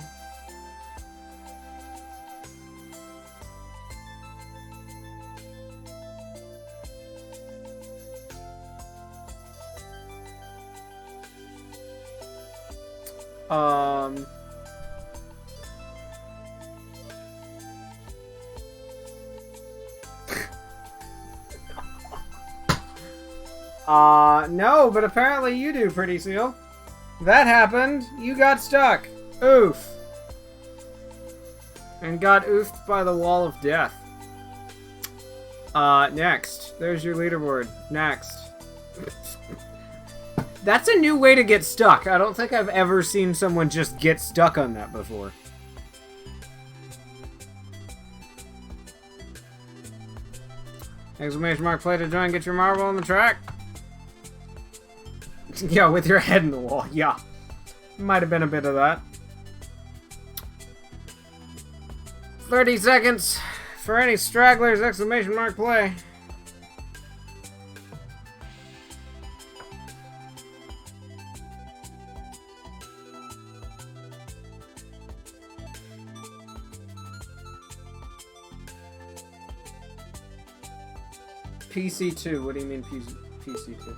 No, but apparently you do, Pretty Seal. That happened. You got stuck. Oof. And got oofed by the wall of death. Next. There's your leaderboard. Next. That's a new way to get stuck. I don't think I've ever seen someone just get stuck on that before. Exclamation mark, play to join, get your marble on the track. Yeah, with your head in the wall. Yeah. Might have been a bit of that. 30 seconds for any stragglers, exclamation mark, play. PC2, what do you mean PC2?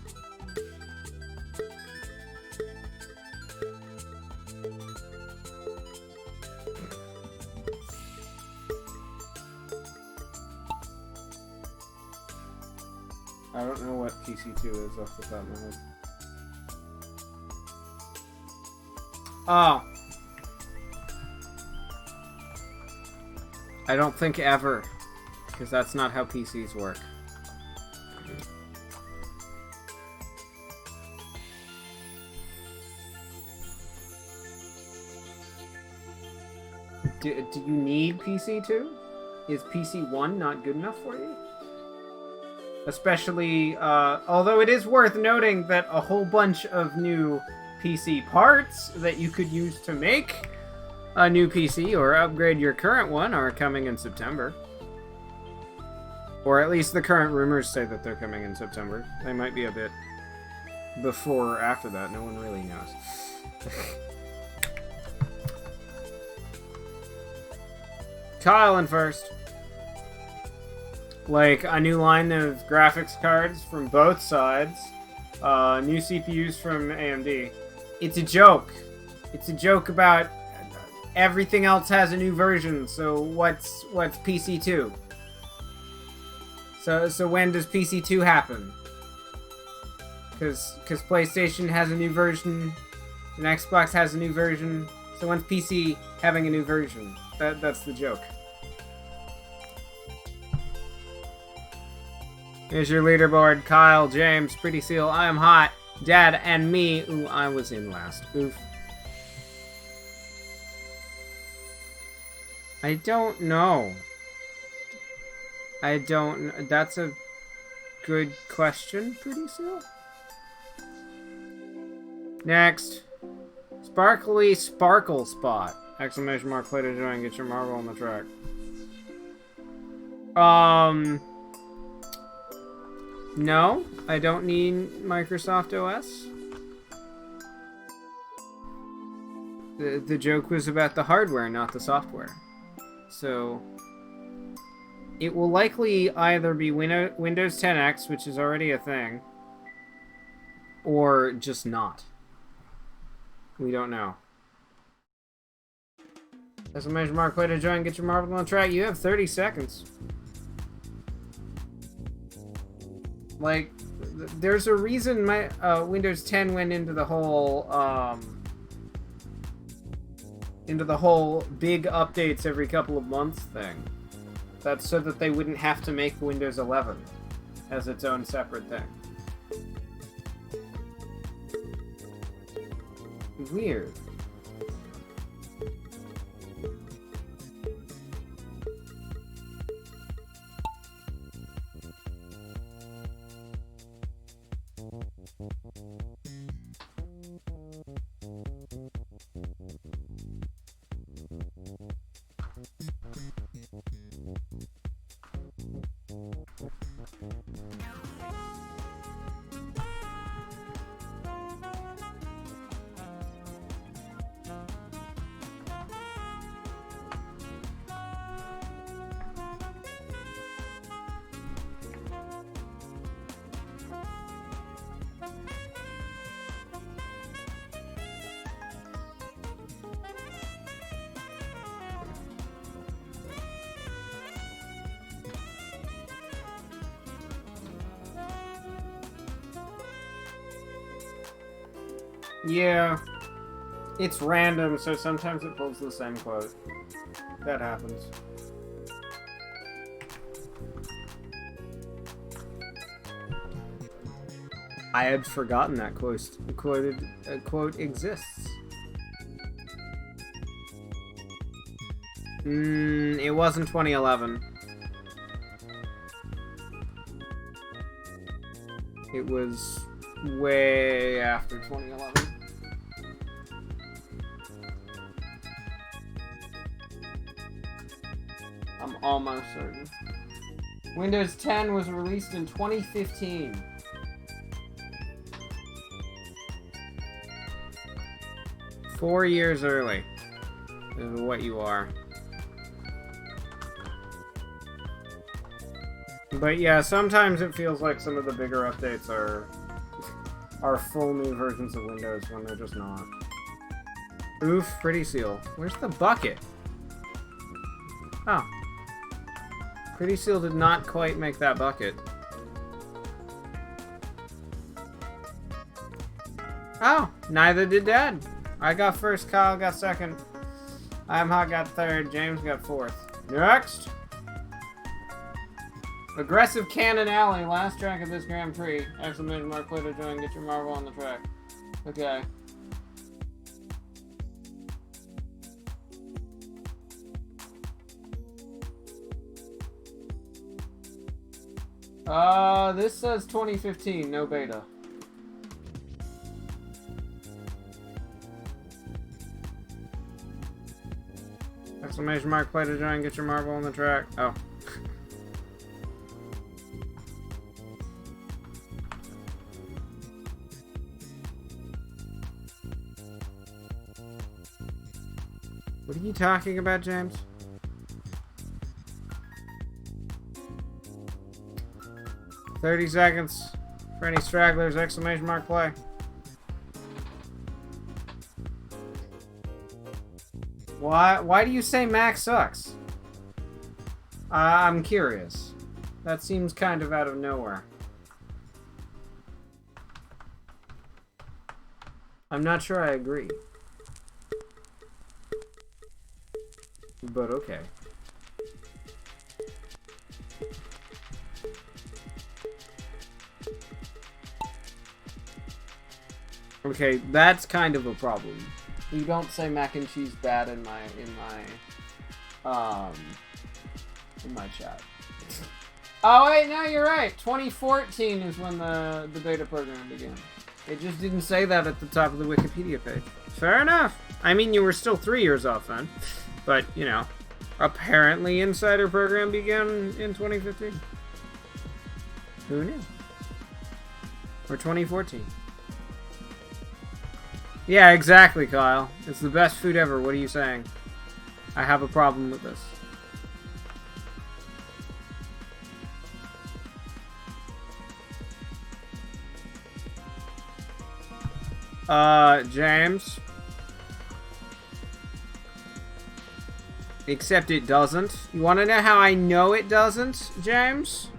I don't know what PC2 is off the top of my head. Oh. I don't think ever, because that's not how PCs work. Do you need PC2? Is PC1 not good enough for you? Especially, although it is worth noting that a whole bunch of new PC parts that you could use to make a new PC or upgrade your current one are coming in September. Or at least the current rumors say that they're coming in September. They might be a bit before or after that. No one really knows. Kyle in first. Like, a new line of graphics cards from both sides. New CPUs from AMD. It's a joke. It's a joke about everything else has a new version, so what's PC2? So when does PC2 happen? Because PlayStation has a new version, and Xbox has a new version, so when's PC having a new version? That's the joke. Here's your leaderboard. Kyle, James, Pretty Seal, I Am Hot, Dad, and me. Ooh, I was in last. Oof. I don't know. That's a good question, Pretty Seal. Next. Sparkly Sparkle Spot. Exclamation mark, play to join, get your marble on the track. No, I don't need Microsoft OS. The joke was about the hardware, not the software. So, it will likely either be Windows 10X, which is already a thing, or just not. We don't know. Exclamation mark, play to join, get your marble on the track. You have 30 seconds. Like, there's a reason my Windows 10 went into the whole big updates every couple of months thing. That's so that they wouldn't have to make Windows 11 as its own separate thing. Weird. Yeah, it's random, so sometimes it pulls the same quote. That happens. I had forgotten that quote exists. It wasn't 2011. It was way after 2011. I'm almost certain. Windows 10 was released in 2015. Four years early is what you are. But yeah, sometimes it feels like some of the bigger updates are full new versions of Windows when they're just not. Oof, Pretty Seal. Where's the bucket? Oh. Pretty Seal did not quite make that bucket. Oh, neither did Dad. I got first, Kyle got second. I'm Hot got third, James got fourth. Next! Aggressive Cannon Alley, last track of this Grand Prix. Exclamation mark, play to join, get your marble on the track. Okay. This says 2015, no beta. Exclamation mark, play to join, get your marble on the track. Oh. What are you talking about, James? $30 seconds for any stragglers, exclamation mark, play. Why do you say Mac sucks? I'm curious. That seems kind of out of nowhere. I'm not sure I agree. But okay. Okay, that's kind of a problem. You don't say mac and cheese bad in my chat. Oh wait, no, you're right. 2014 is when the beta program began. It just didn't say that at the top of the Wikipedia page. Fair enough. I mean, you were still 3 years off then. But, you know, apparently Insider program began in 2015. Who knew? Or 2014. Yeah, exactly, Kyle. It's the best food ever. What are you saying? I have a problem with this. James. Except it doesn't. You want to know how I know it doesn't, James?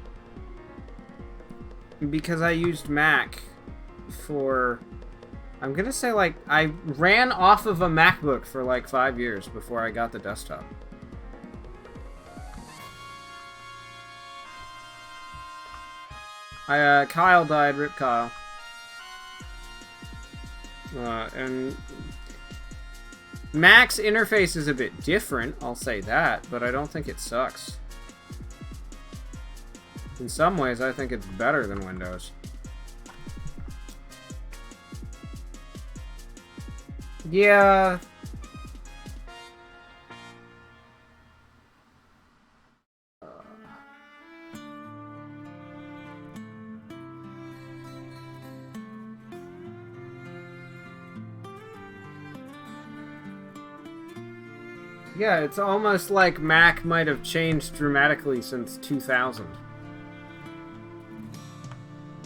Because I used Mac for... I'm gonna say, like, I ran off of a MacBook for, like, 5 years before I got the desktop. Kyle died. Rip Kyle. And... Mac's interface is a bit different, I'll say that, but I don't think it sucks. In some ways, I think it's better than Windows. Yeah. Yeah, it's almost like Mac might have changed dramatically since 2000.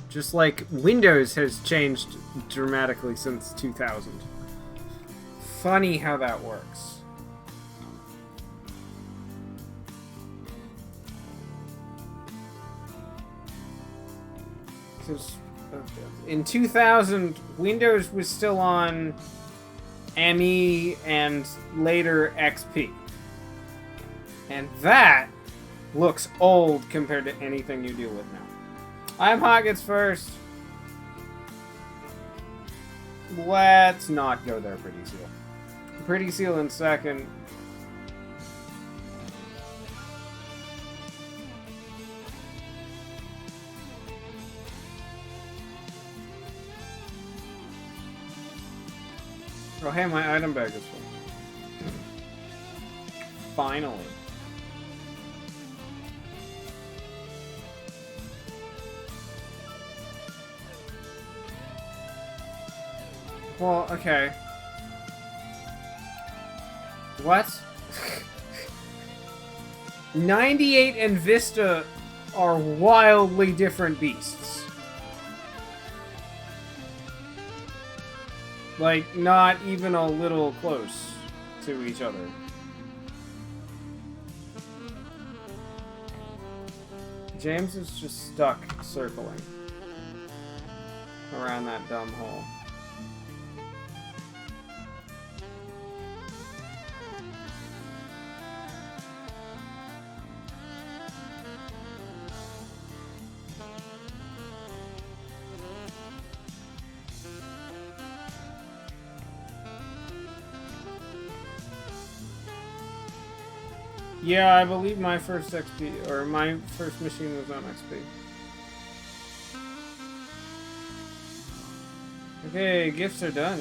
Just like Windows has changed dramatically since 2000. Funny how that works. Because in 2000, Windows was still on ME and later XP. And that looks old compared to anything you deal with now. I'm Hot gets first. Let's not go there, Pretty Seal. Pretty Seal in second. Oh, hey, my item bag is full. Finally. Well, okay. What? 98 and Vista are wildly different beasts. Like, not even a little close to each other. James is just stuck circling around that dumb hole. Yeah, I believe my first XP, or my first machine was on XP. Okay, gifts are done.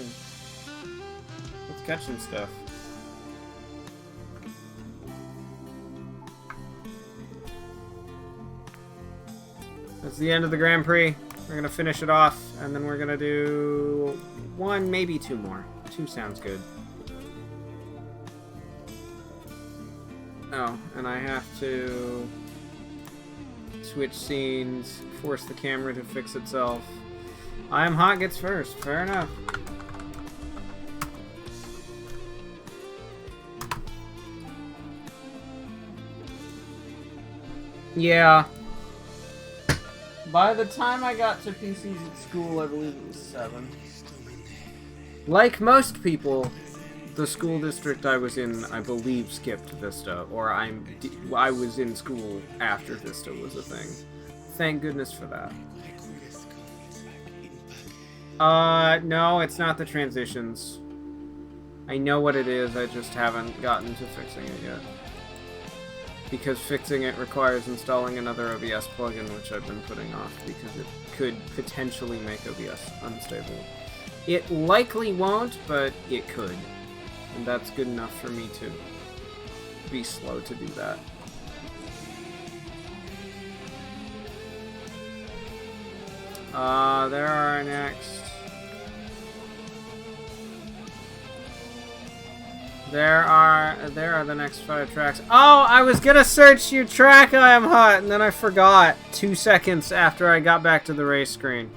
Let's catch some stuff. That's the end of the Grand Prix. We're gonna finish it off, and then we're gonna do one, maybe two more. Two sounds good. Oh, and I have to switch scenes, force the camera to fix itself. I Am Hot gets first. Fair enough. Yeah. By the time I got to PCs at school, I believe it was 7. Like most people, the school district I was in, I believe, skipped Vista, or I was in school after Vista was a thing. Thank goodness for that. No, it's not the transitions. I know what it is, I just haven't gotten to fixing it yet. Because fixing it requires installing another OBS plugin, which I've been putting off, because it could potentially make OBS unstable. It likely won't, but it could. And that's good enough for me to be slow to do that. There are next. There are the next 5 tracks. Oh, I was gonna search your track, I Am Hot, and then I forgot 2 seconds after I got back to the race screen.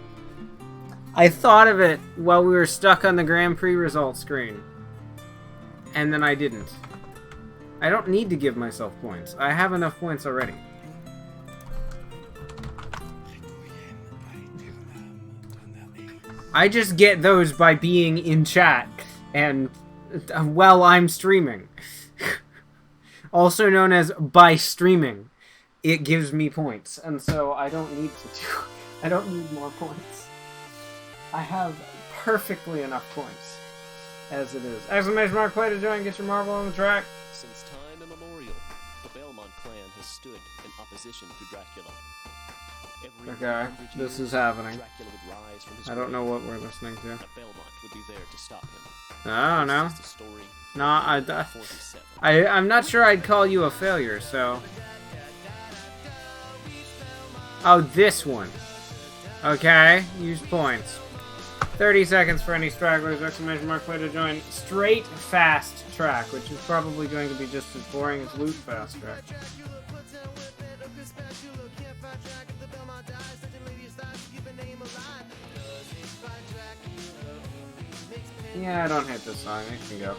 I thought of it while we were stuck on the Grand Prix results screen. And then I didn't. I don't need to give myself points. I have enough points already. I just get those by being in chat and while I'm streaming. Also known as by streaming. It gives me points. And so I don't need I don't need more points. I have perfectly enough points. As it is. Exclamation mark, play to join, get your marble on the track. Since time immemorial, the Belmont clan has stood in opposition to Dracula. Okay, this is happening. Dracula would rise from his I don't know what we're listening to. Belmont would be there to stop him. I don't know. This is the story No, 47. I'm not sure I'd call you a failure, so... Oh, this one. Okay, use points. 30 seconds for any stragglers, exclamation mark, play to join. Straight fast track, which is probably going to be just as boring as loot fast track. Yeah, I don't hate this song, it can go.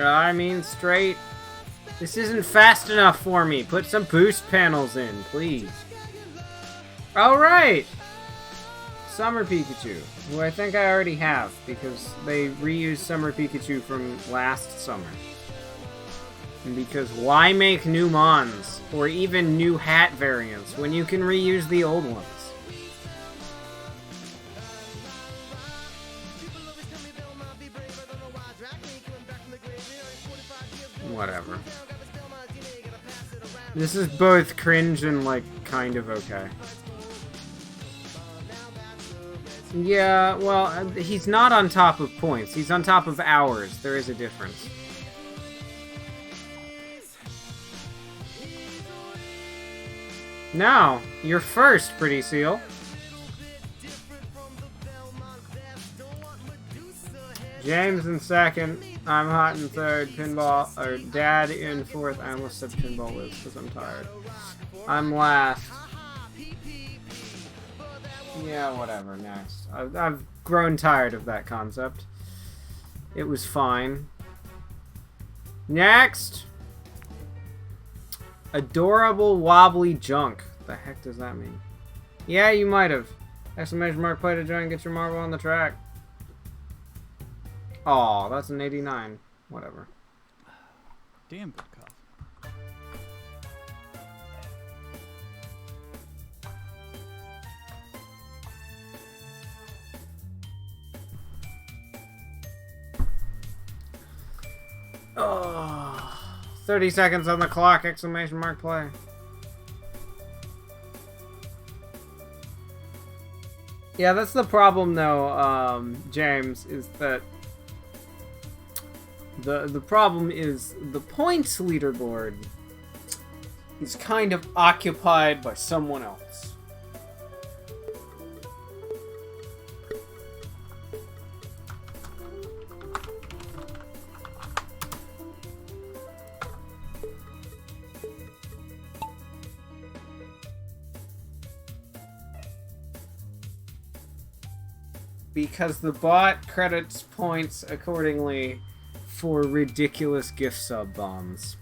I mean, straight. This isn't fast enough for me. Put some boost panels in, please. Alright! Summer Pikachu, who I think I already have, because they reused Summer Pikachu from last summer. And because why make new Mons, or even new hat variants, when you can reuse the old ones? Whatever. This is both cringe and, like, kind of okay. Yeah, well, he's not on top of points. He's on top of hours. There is a difference. Now, you're first, Pretty Seal. James in second. I'm hot in third. Pinball, or Dad in fourth. I almost said Pinball Liz because I'm tired. I'm last. Yeah, whatever, next. I've grown tired of that concept. It was fine. Next! Adorable wobbly junk. The heck does that mean? Yeah, you might have. Exclamation mark, play to join, get your marble on the track. Aw, that's an 89. Whatever. Damn good cough. Oh, 30 seconds on the clock, exclamation mark, play. Yeah, that's the problem though, James, is that the problem is the points leaderboard is kind of occupied by someone else. Because the bot credits points accordingly for ridiculous gift sub bombs.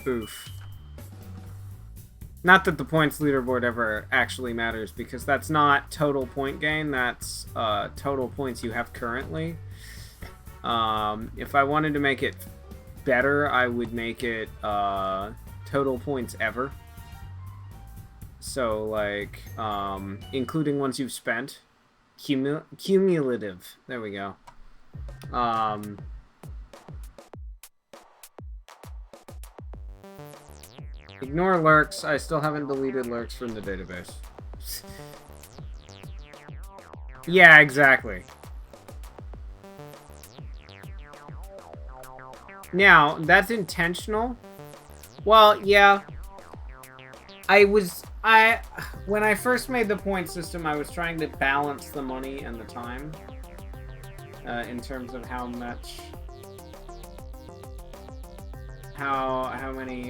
Oof. Not that the points leaderboard ever actually matters, because that's not total point gain, that's total points you have currently. If I wanted to make it better, I would make it total points ever. So, like, including ones you've spent. Cumulative. There we go. Ignore lurks. I still haven't deleted lurks from the database. Yeah, exactly. Now, that's intentional. Well, yeah. When I first made the point system, I was trying to balance the money and the time in terms of how many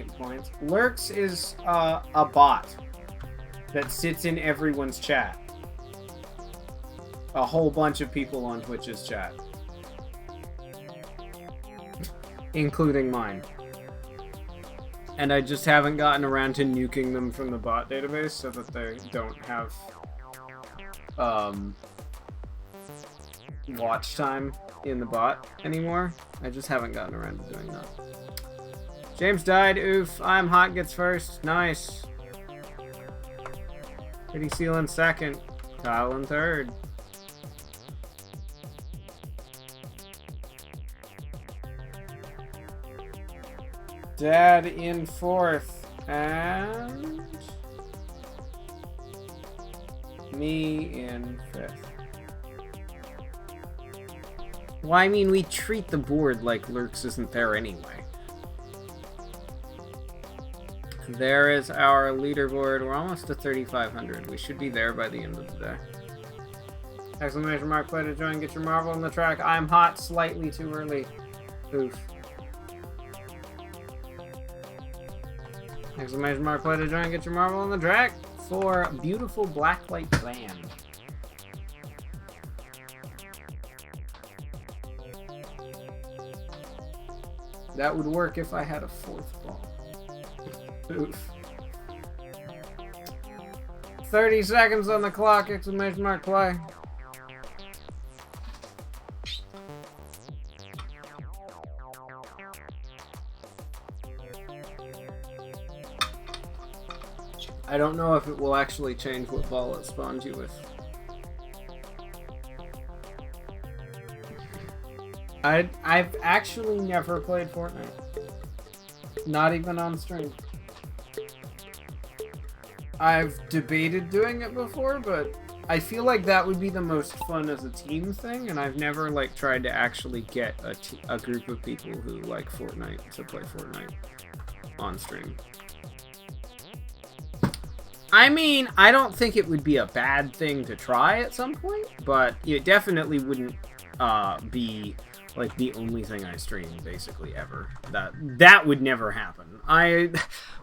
points. Lurks is a bot that sits in everyone's chat. A whole bunch of people on Twitch's chat. Including mine. And I just haven't gotten around to nuking them from the bot database so that they don't have watch time in the bot anymore. I just haven't gotten around to doing that. James died, oof. I'm hot gets first. Nice. Pretty Seal in second. Kyle in third. Dad in fourth, and me in fifth. Well, I mean, we treat the board like Lurks isn't there anyway. There is our leaderboard. We're almost to 3,500. We should be there by the end of the day. Exclamation mark, play to join, get your marble on the track. I'm hot, slightly too early. Oof. Exclamation mark, play to join, get your marble on the track for Beautiful Blacklight Band. That would work if I had a fourth ball. Oof. 30 seconds on the clock, exclamation mark play. I don't know if it will actually change what ball it spawns you with. I've actually never played Fortnite. Not even on stream. I've debated doing it before, but I feel like that would be the most fun as a team thing, and I've never like tried to actually get a group of people who like Fortnite to play Fortnite on stream. I mean, I don't think it would be a bad thing to try at some point, but it definitely wouldn't be like the only thing I stream basically ever. That would never happen.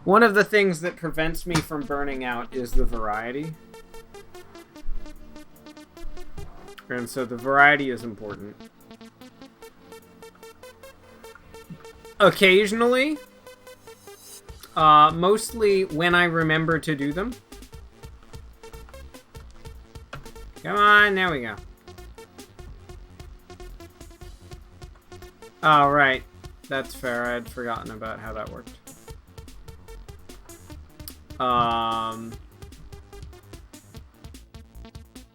One of the things that prevents me from burning out is the variety. And so the variety is important. Occasionally, mostly when I remember to do them. Come on, there we go. Oh, right. That's fair. I had forgotten about how that worked.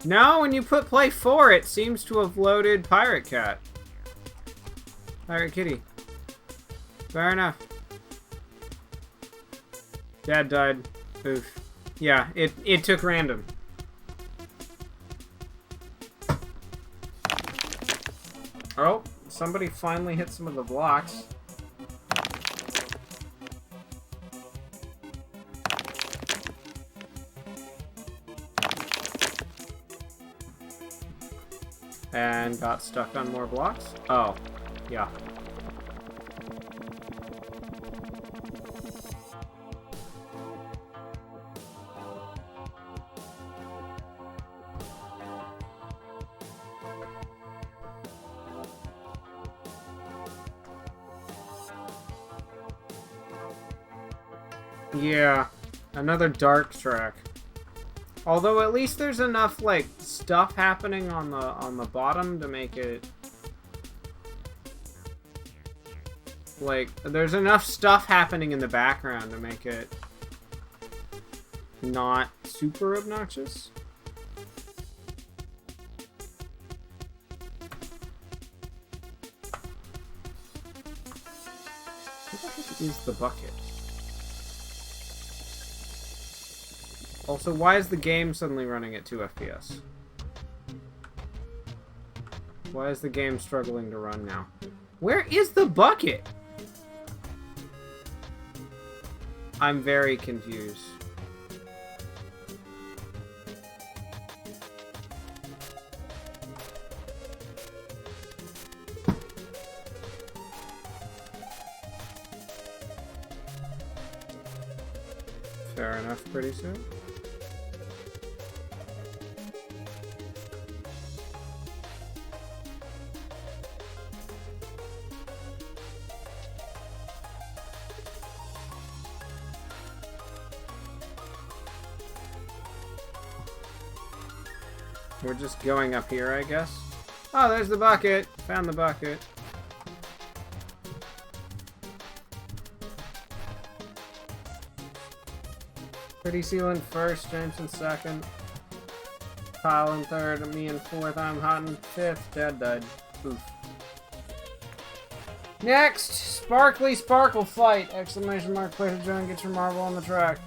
No, when you put play 4, it seems to have loaded Pirate Cat. Pirate Kitty. Fair enough. Dad died. Oof. Yeah, it took random. Oh, somebody finally hit some of the blocks. And got stuck on more blocks? Oh, yeah. Yeah, another dark track. Although at least there's enough like stuff happening on the bottom to make it like there's enough stuff happening in the background to make it not super obnoxious. What the heck is the bucket? Also, why is the game suddenly running at 2 FPS? Why is the game struggling to run now? Where is the bucket? I'm very confused. Fair enough, pretty soon. We're just going up here, I guess. Oh, there's the bucket. Found the bucket. Pretty Seal in first, James in second. Kyle in third, and me in fourth. I'm hot in fifth. Dad died. Oof. Next, Sparkly Sparkle Fight! Exclamation mark, play to join, get your marble on the track.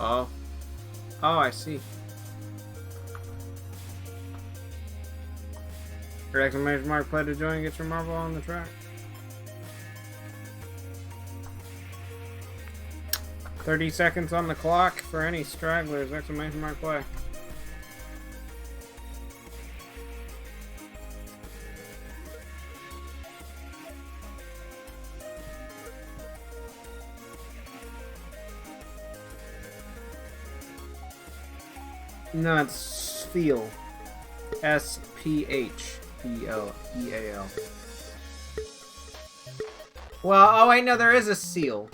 Oh. Oh, I see. Exclamation mark, play to join, get your marble on the track. 30 seconds on the clock for any stragglers. Exclamation mark, play. No, it's Spheal. S-P-H-E-L-E-A-L. Well, oh wait, no, there is a seal.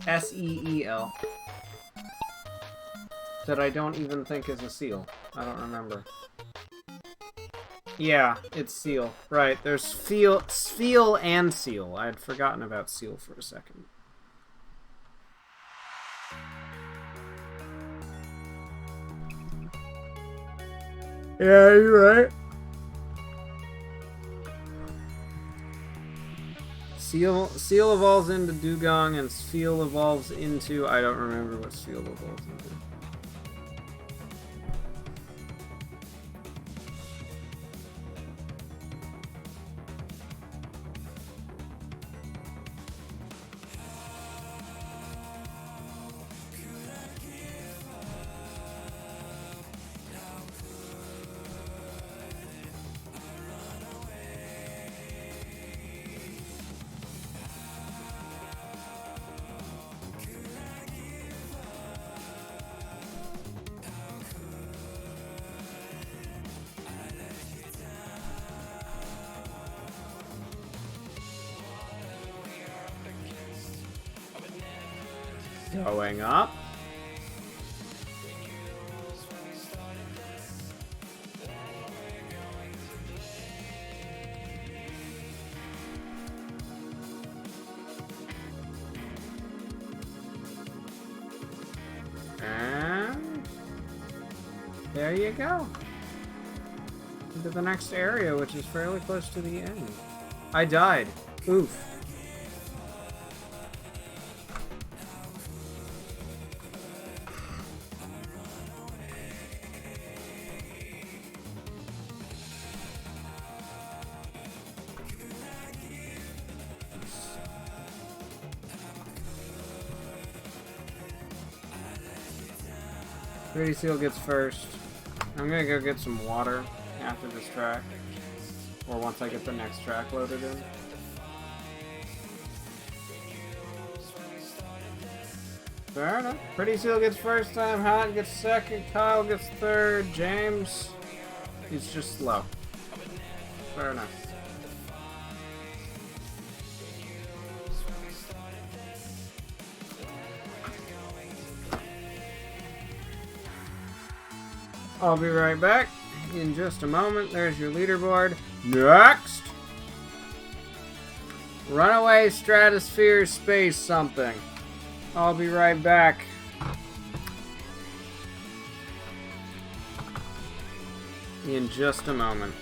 S-E-E-L. That I don't even think is a seal. I don't remember. Yeah, it's seal. Right, there's Spheal and seal. I had forgotten about seal for a second. Yeah, you're right. Seal evolves into Dugong, and Spheal evolves into... I don't remember what Spheal evolves into. Going up. And there you go. Into the next area, which is fairly close to the end. I died. Oof. Pretty Seal gets first. I'm gonna go get some water after this track. Or once I get the next track loaded in. Fair enough. Pretty Seal gets first time, Hot gets second, Kyle gets third, James... he's just slow. Fair enough. I'll be right back in just a moment. There's your leaderboard. Next! Runaway Stratosphere Space something. I'll be right back. In just a moment.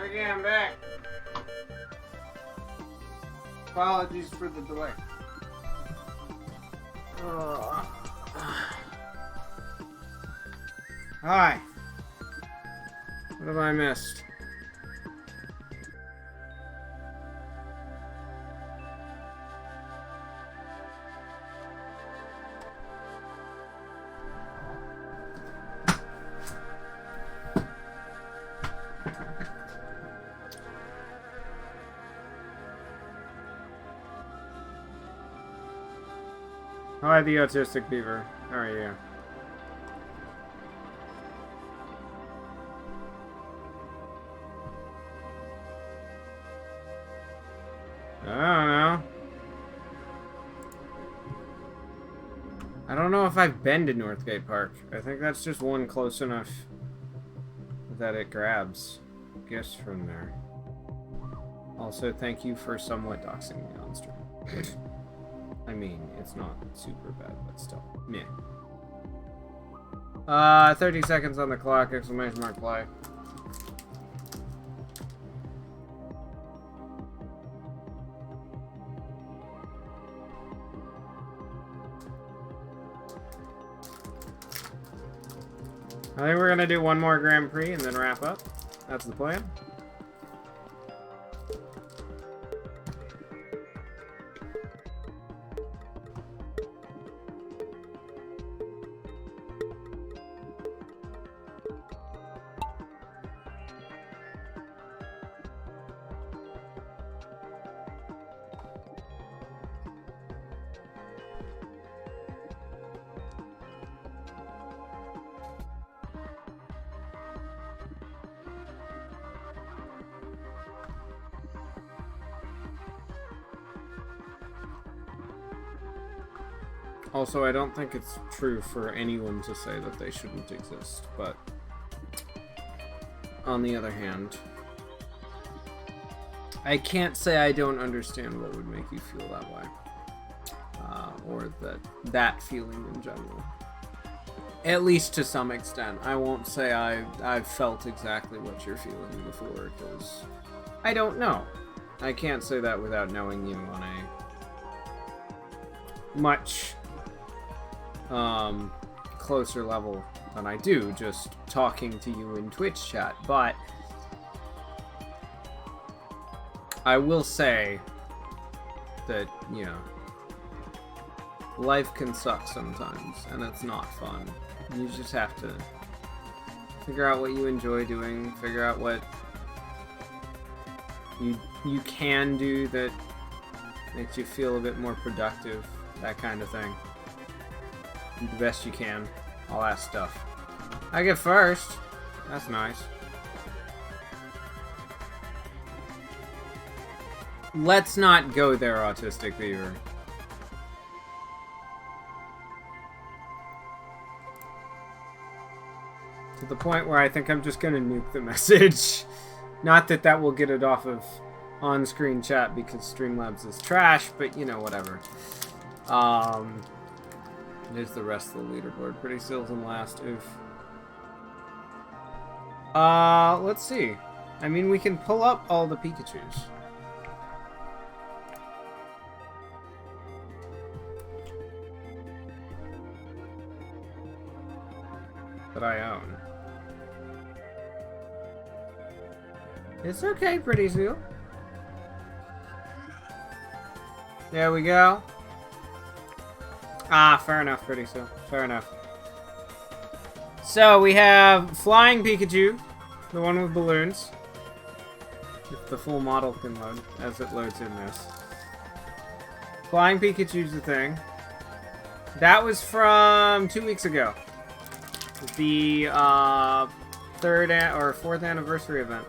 Okay, I'm back. Apologies for the delay. Hi. What have I missed? Hi, the autistic beaver. How are you? I don't know. I don't know if I've been to Northgate Park. I think that's just one close enough that it grabs gifts from there. Also, thank you for somewhat doxing me on stream. I mean, it's not super bad, but still. Meh. 30 seconds on the clock, exclamation mark play. I think we're gonna do one more Grand Prix and then wrap up. That's the plan. Also, I don't think it's true for anyone to say that they shouldn't exist, but on the other hand, I can't say I don't understand what would make you feel that way, or that feeling in general. At least to some extent. I won't say I've felt exactly what you're feeling before, because I don't know. I can't say that without knowing you on a much closer level than I do just talking to you in Twitch chat, but I will say that, you know, life can suck sometimes, and it's not fun. You just have to figure out what you enjoy doing, figure out what you can do that makes you feel a bit more productive, that kind of thing. Do the best you can. All that stuff. I get first. That's nice. Let's not go there, Autistic Beaver. To the point where I think I'm just gonna nuke the message. Not that that will get it off of on-screen chat because Streamlabs is trash, but you know, whatever. There's the rest of the leaderboard. Pretty Seal's in last. Oof. Let's see. I mean, we can pull up all the Pikachus. That I own. It's okay, Pretty Seal. There we go. Ah, fair enough, Pretty Seal. Fair enough. So, we have Flying Pikachu, the one with balloons. If the full model can load, as it loads in this. Flying Pikachu's the thing. That was from 2 weeks ago. The, 3rd or 4th anniversary event.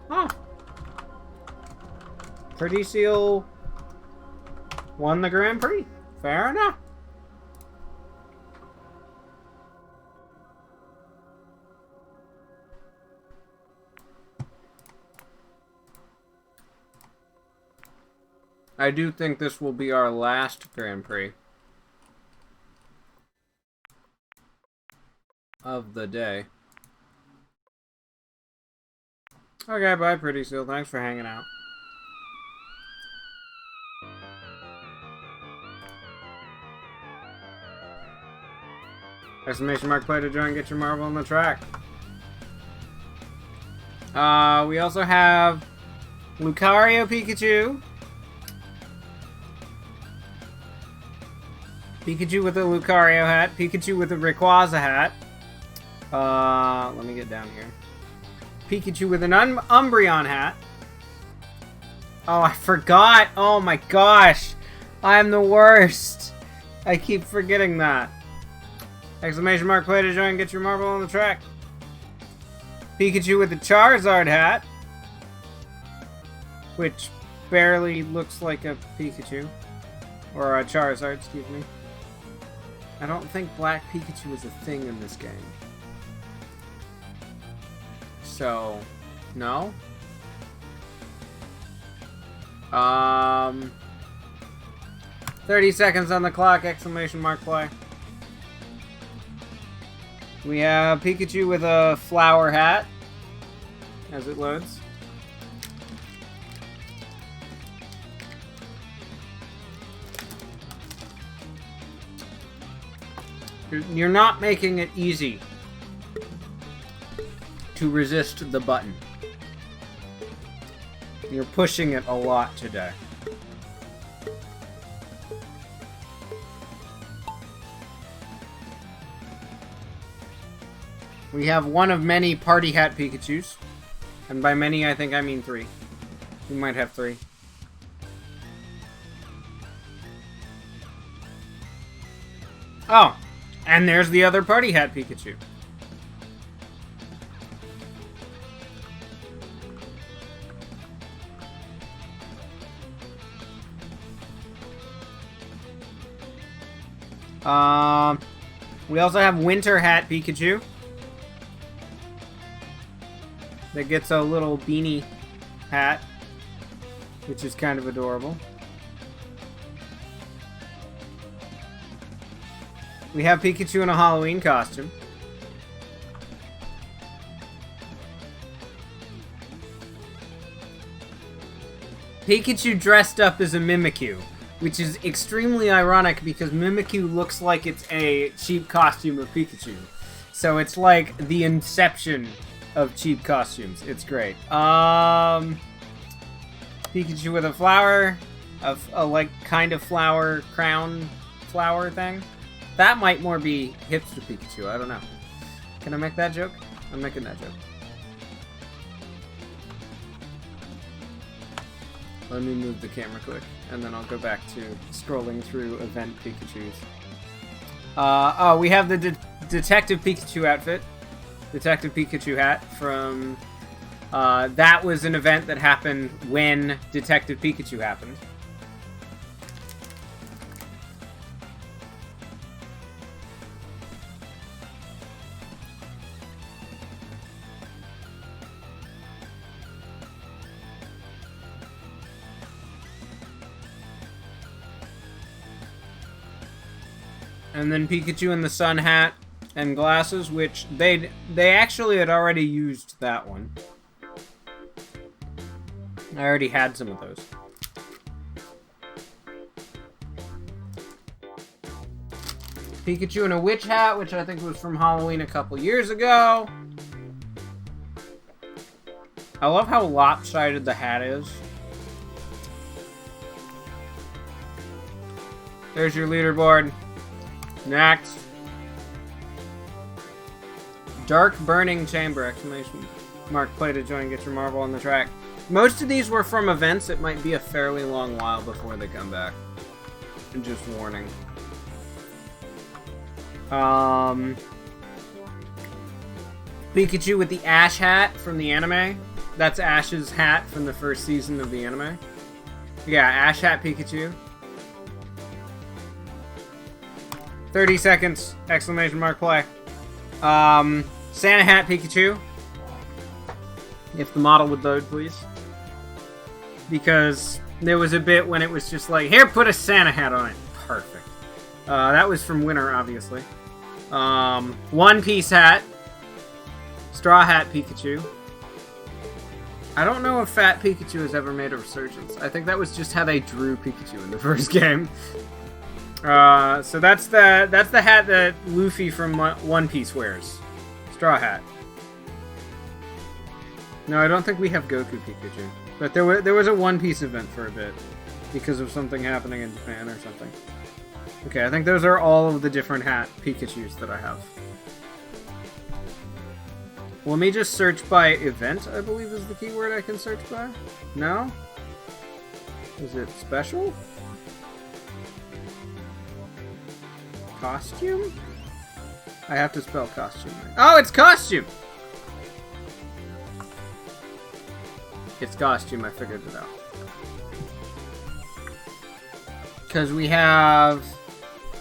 Huh. Pretty Seal won the Grand Prix. Fair enough. I do think this will be our last Grand Prix of the day. Okay, bye, Pretty Seal. Thanks for hanging out. Exclamation mark play to join, get your marble on the track. We also have Lucario Pikachu. Pikachu with a Lucario hat. Pikachu with a Rayquaza hat. Let me get down here. Pikachu with an Umbreon hat. Oh, I forgot. Oh my gosh. I'm the worst. I keep forgetting that. Exclamation mark play to join, get your marble on the track. Pikachu with the Charizard hat. Which barely looks like a Pikachu. Or a Charizard, excuse me. I don't think Black Pikachu is a thing in this game. So, no? 30 seconds on the clock, exclamation mark play. We have Pikachu with a flower hat as it loads. You're not making it easy to resist the button. You're pushing it a lot today. We have one of many party hat Pikachus. And by many, I think I mean 3. We might have 3. Oh! And there's the other party hat Pikachu. We also have Winter Hat Pikachu. That gets a little beanie hat, which is kind of adorable. We have Pikachu in a Halloween costume. Pikachu dressed up as a Mimikyu, which is extremely ironic because Mimikyu looks like it's a cheap costume of Pikachu. So it's like the inception of cheap costumes. It's great. Pikachu with a flower, a like kind of flower crown flower thing. That might more be hipster Pikachu. I don't know. Can I make that joke? I'm making that joke. Let me move the camera quick, and then I'll go back to scrolling through event Pikachus. Oh, we have the Detective Pikachu outfit. Detective Pikachu hat from... that was an event that happened when Detective Pikachu happened. And then Pikachu in the sun hat and glasses, which they actually had already used that one. I already had some of those. Pikachu in a witch hat, which I think was from Halloween a couple years ago. I love how lopsided the hat is. There's your leaderboard. Next. Dark Burning Chamber, exclamation mark play to join, get your marble on the track. Most of these were from events. It might be a fairly long while before they come back. Just warning. Pikachu with the Ash hat from the anime. That's Ash's hat from the first season of the anime. Yeah, Ash hat Pikachu. 30 seconds, exclamation mark play. Santa hat Pikachu. If the model would load, please. Because there was a bit when it was just like, here, put a Santa hat on it. Perfect. That was from Winter, obviously. One Piece hat. Straw Hat Pikachu. I don't know if Fat Pikachu has ever made a resurgence. I think that was just how they drew Pikachu in the first game. So that's the hat that Luffy from One Piece wears. Straw Hat. No, I don't think we have Goku Pikachu. But there was a One Piece event for a bit. Because of something happening in Japan or something. Okay, I think those are all of the different hat Pikachus that I have. Let me just search by event, I believe is the keyword I can search by. No? Is it special? Costume? I have to spell costume. Oh, it's costume! It's costume, I figured it out. Because we have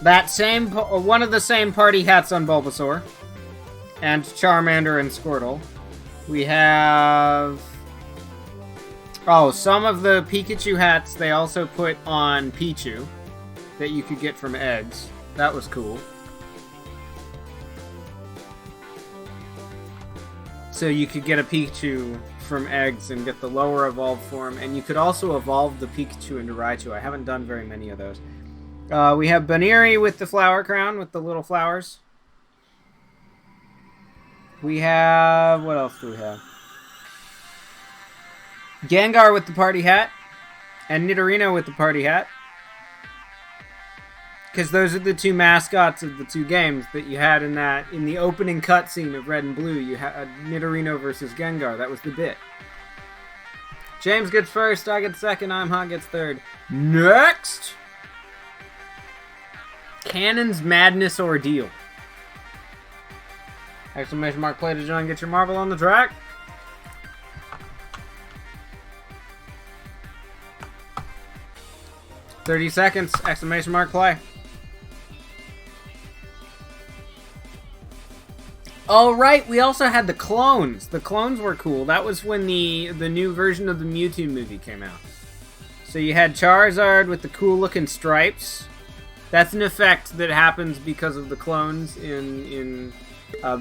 that same, one of the same party hats on Bulbasaur. And Charmander and Squirtle. We have... Oh, some of the Pikachu hats they also put on Pichu. That you could get from eggs. That was cool. So you could get a Pikachu from eggs and get the lower evolved form. And you could also evolve the Pikachu into Raichu. I haven't done very many of those. We have Baniri with the flower crown, with the little flowers. We have... What else do we have? Gengar with the party hat. And Nidorino with the party hat. Because those are the two mascots of the two games that you had in the opening cutscene of Red and Blue. You had Nidorino versus Gengar. That was the bit. James gets first, I get second, I'm Hot gets third. Next! Cannon's Madness Ordeal. Exclamation mark, play to join, get your marble on the track. "30 seconds, exclamation mark, play. Oh, right, we also had the clones. The clones were cool. That was when the new version of the Mewtwo movie came out. So you had Charizard with the cool looking stripes. That's an effect that happens because of the clones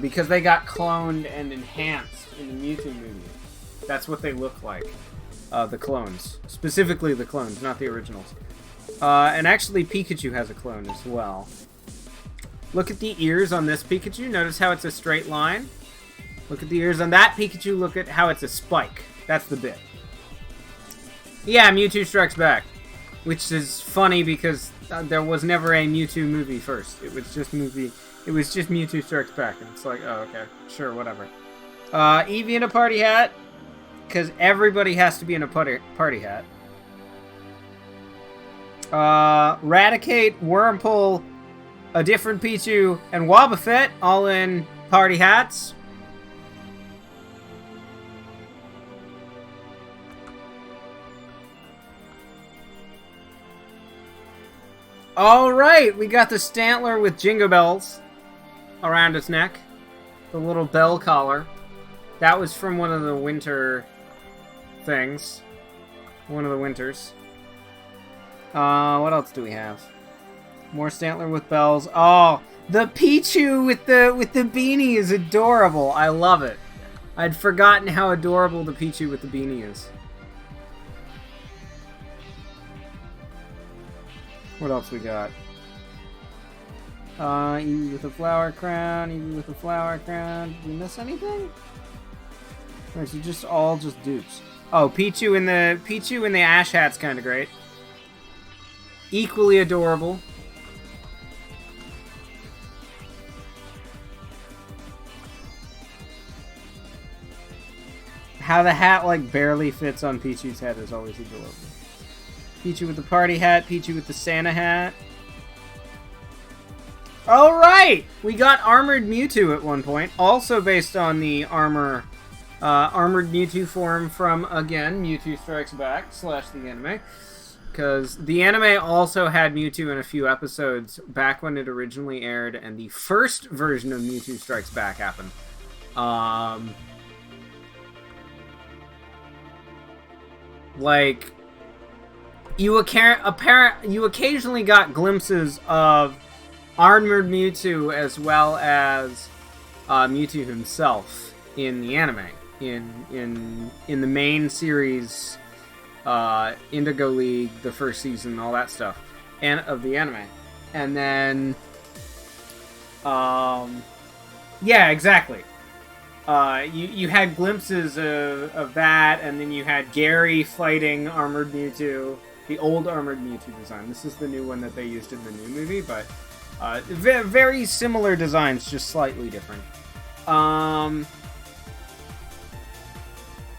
because they got cloned and enhanced in the Mewtwo movie. That's what they look like. The clones. Specifically the clones, not the originals. And actually Pikachu has a clone as well. Look at the ears on this Pikachu. Notice how it's a straight line. Look at the ears on that Pikachu. Look at how it's a spike. That's the bit. Yeah, Mewtwo Strikes Back. Which is funny because there was never a Mewtwo movie first. It was just Mewtwo Strikes Back. And it's like, oh, okay. Sure, whatever. Eevee in a party hat. Because everybody has to be in a party hat. Raticate, Wurmple, a different Pichu, and Wobbuffet, all in party hats. Alright, we got the Stantler with Jingle Bells around its neck. The little bell collar. That was from one of the winter things. One of the winters. What else do we have? More Stantler with bells. Oh, the Pichu with the beanie is adorable. I love it. I'd forgotten how adorable the Pichu with the beanie is. What else we got? Eevee with a flower crown. Eevee with a flower crown. Did we miss anything? Or is it just all just dupes? Oh, Pichu in the Ash hat's kind of great. Equally adorable. How the hat like barely fits on Pichu's head is always adorable. Pichu with the party hat, Pichu with the Santa hat. Alright! We got Armored Mewtwo at one point, also based on the Armored Mewtwo form from, again, Mewtwo Strikes Back / the anime. Because the anime also had Mewtwo in a few episodes back when it originally aired, and the first version of Mewtwo Strikes Back happened. You occasionally got glimpses of Armored Mewtwo as well as Mewtwo himself in the anime, in the main series, Indigo League, the first season, all that stuff, and of the anime, and then, yeah, exactly. You had glimpses of that, and then you had Gary fighting Armored Mewtwo, the old Armored Mewtwo design. This is the new one that they used in the new movie, but very similar designs, just slightly different.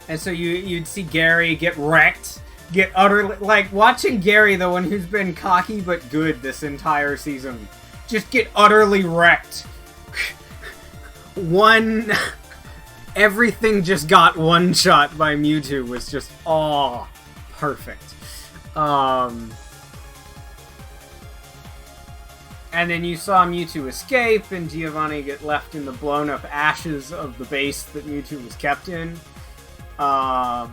And so you'd see Gary get wrecked, get utterly... Like, watching Gary, the one who's been cocky but good this entire season, just get utterly wrecked. Everything just got one-shot by Mewtwo was just, perfect. And then you saw Mewtwo escape, and Giovanni get left in the blown-up ashes of the base that Mewtwo was kept in. But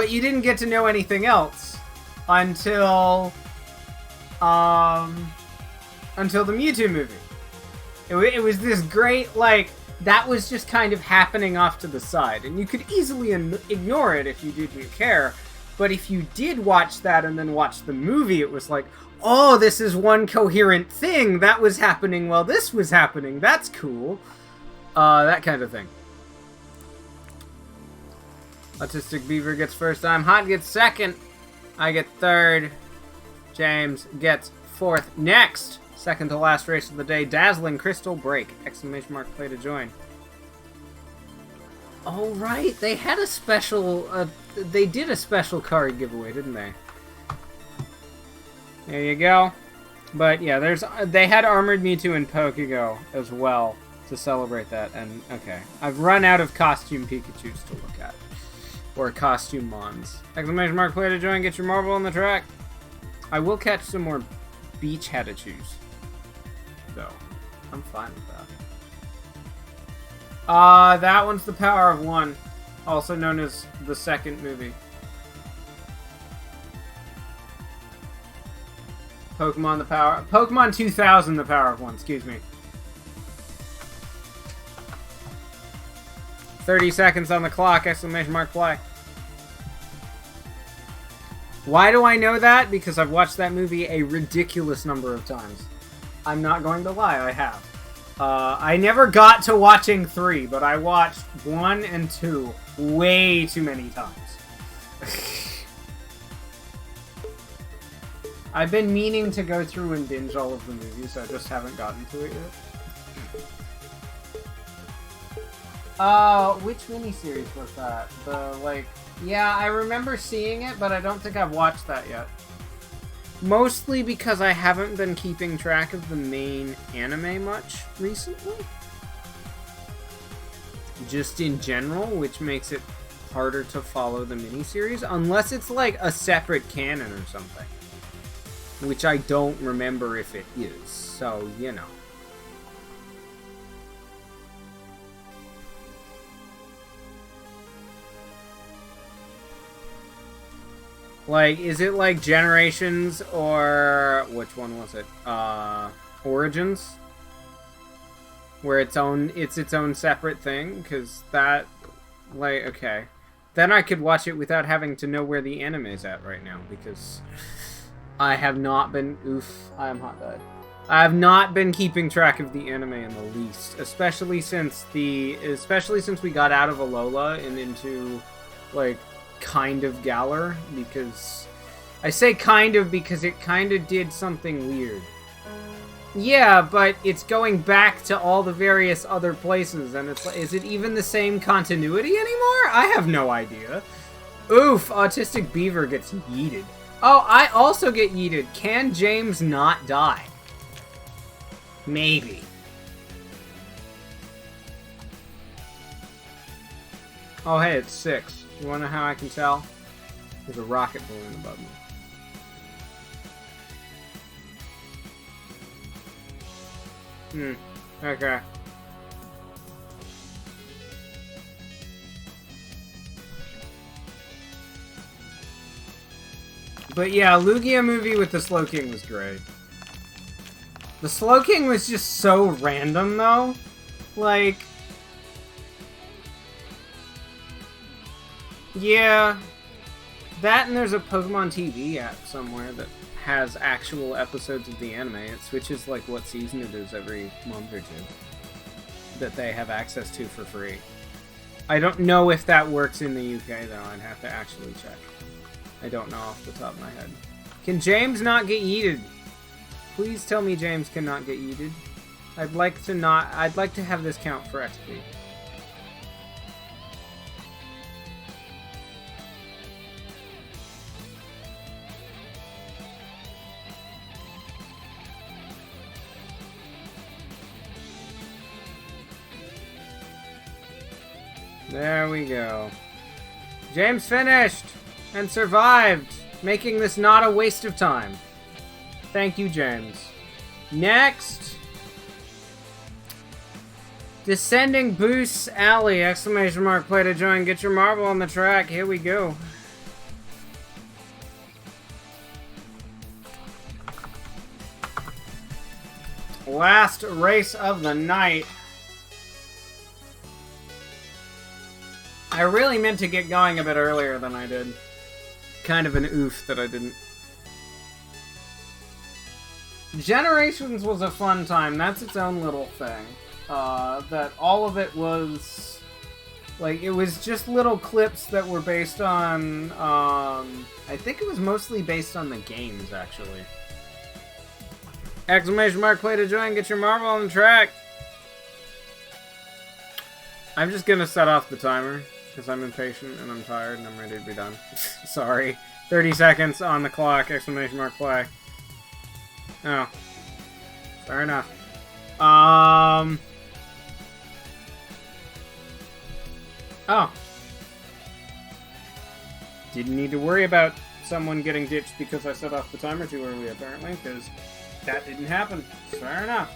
you didn't get to know anything else until the Mewtwo movie. It was this great, like, that was just kind of happening off to the side, and you could easily ignore it if you didn't care. But if you did watch that and then watch the movie, it was like, oh, this is one coherent thing. That was happening while this was happening. That's cool. That kind of thing. Autistic Beaver gets first time. Hot gets second. I get third. James gets fourth. Next, second to last race of the day, Dazzling Crystal Break! Exclamation mark, play to join. Oh, right. They had a special... they did a special card giveaway, didn't they? There you go. But yeah, they had Armored Mewtwo and Pokego as well to celebrate that. And okay, I've run out of costume Pikachus to look at, or costume Mons. Exclamation mark, play to join. Get your marble on the track. I will catch some more beach Hatachus, though. I'm fine with that. That one's the Power of One, also known as the second movie. Pokemon 2000, the Power of One, excuse me. 30 seconds on the clock, exclamation mark, play. Why do I know that? Because I've watched that movie a ridiculous number of times. I'm not going to lie, I have. I never got to watching 3, but I watched 1 and 2 way too many times. I've been meaning to go through and binge all of the movies, I just haven't gotten to it yet. Which miniseries was that? Yeah, I remember seeing it, but I don't think I've watched that yet. Mostly because I haven't been keeping track of the main anime much recently. Just in general, which makes it harder to follow the miniseries, unless it's like a separate canon or something. Which I don't remember if it is, so, you know. Like, is it like Generations, or which one was it? Origins? Where it's its own separate thing? Because that, like, okay. Then I could watch it without having to know where the anime's at right now, because I have not been... Oof, I am hot died. I have not been keeping track of the anime in the least, especially since we got out of Alola and into, like, kind of Galar, because... I say kind of because it kind of did something weird. Yeah, but it's going back to all the various other places, and it's like, is it even the same continuity anymore? I have no idea. Oof, Autistic Beaver gets yeeted. Oh, I also get yeeted. Can James not die? Maybe. Oh, hey, it's 6. You wanna know how I can tell? There's a rocket balloon above me. Okay. But yeah, Lugia movie with the Slow King was great. The Slowking was just so random, though. Like... Yeah. That and there's a Pokemon TV app somewhere that has actual episodes of the anime. It switches, like, what season it is every month or two. That they have access to for free. I don't know if that works in the UK, though. I'd have to actually check. I don't know off the top of my head. Can James not get yeeted? Please tell me James cannot get yeeted. I'd like to have this count for XP. There we go. James finished and survived, making this not a waste of time. Thank you, James. Next. Descending Boost Alley, exclamation mark, play to join. Get your marble on the track. Here we go. Last race of the night. I really meant to get going a bit earlier than I did. Kind of an oof that I didn't. Generations was a fun time. That's its own little thing. That all of it was... Like, it was just little clips that were based on... I think it was mostly based on the games, actually. Exclamation mark, play to join. Get your marble on the track. I'm just gonna set off the timer. Because I'm impatient and I'm tired and I'm ready to be done. Sorry. 30 seconds on the clock, exclamation mark play. Oh. Fair enough. Oh. Didn't need to worry about someone getting ditched because I set off the timer too early, apparently, because that didn't happen. Fair enough.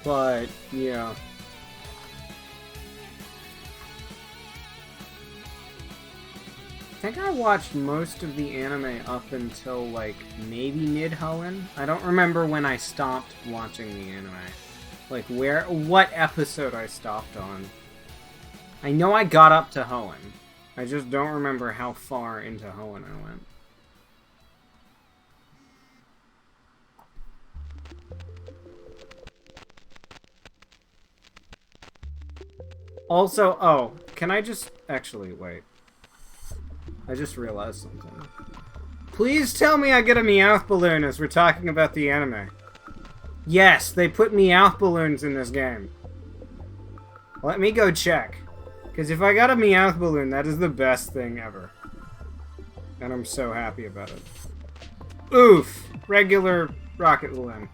But, yeah. I think I watched most of the anime up until, like, maybe mid-Hoenn. I don't remember when I stopped watching the anime. Like, what episode I stopped on. I know I got up to Hoenn. I just don't remember how far into Hoenn I went. Also, oh, can I just... Actually, wait. I just realized something. Please tell me I get a Meowth balloon as we're talking about the anime. Yes, they put Meowth balloons in this game. Let me go check. Because if I got a Meowth balloon, that is the best thing ever. And I'm so happy about it. Oof! Regular rocket balloon.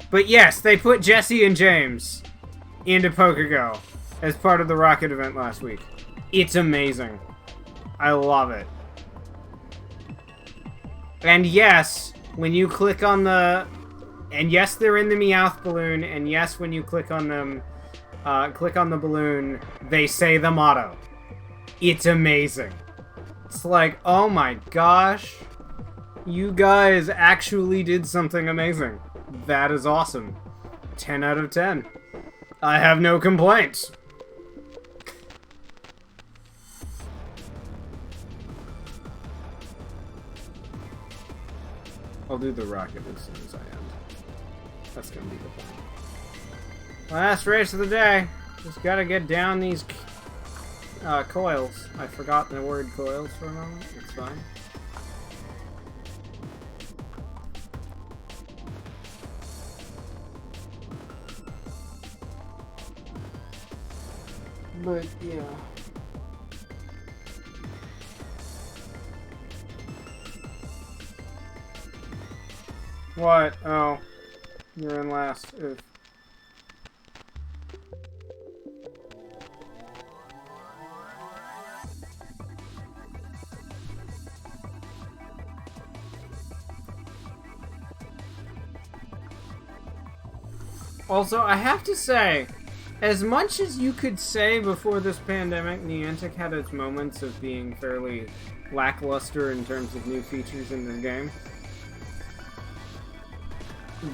But yes, they put Jesse and James into Pokégo as part of the Rocket event last week. It's amazing. I love it. And yes, when you click on the... And yes, they're in the Meowth balloon, and yes, when you click on them, click on the balloon, they say the motto. It's amazing. It's like, oh my gosh, you guys actually did something amazing. That is awesome. 10 out of 10. I have no complaints. I'll do the rocket as soon as I end. That's gonna be the plan. Last race of the day. Just gotta get down these coils. I forgot the word coils for a moment. It's fine. But, yeah. What? Oh. You're in last. Oof. Also, I have to say, as much as you could say before this pandemic, Niantic had its moments of being fairly lackluster in terms of new features in the game.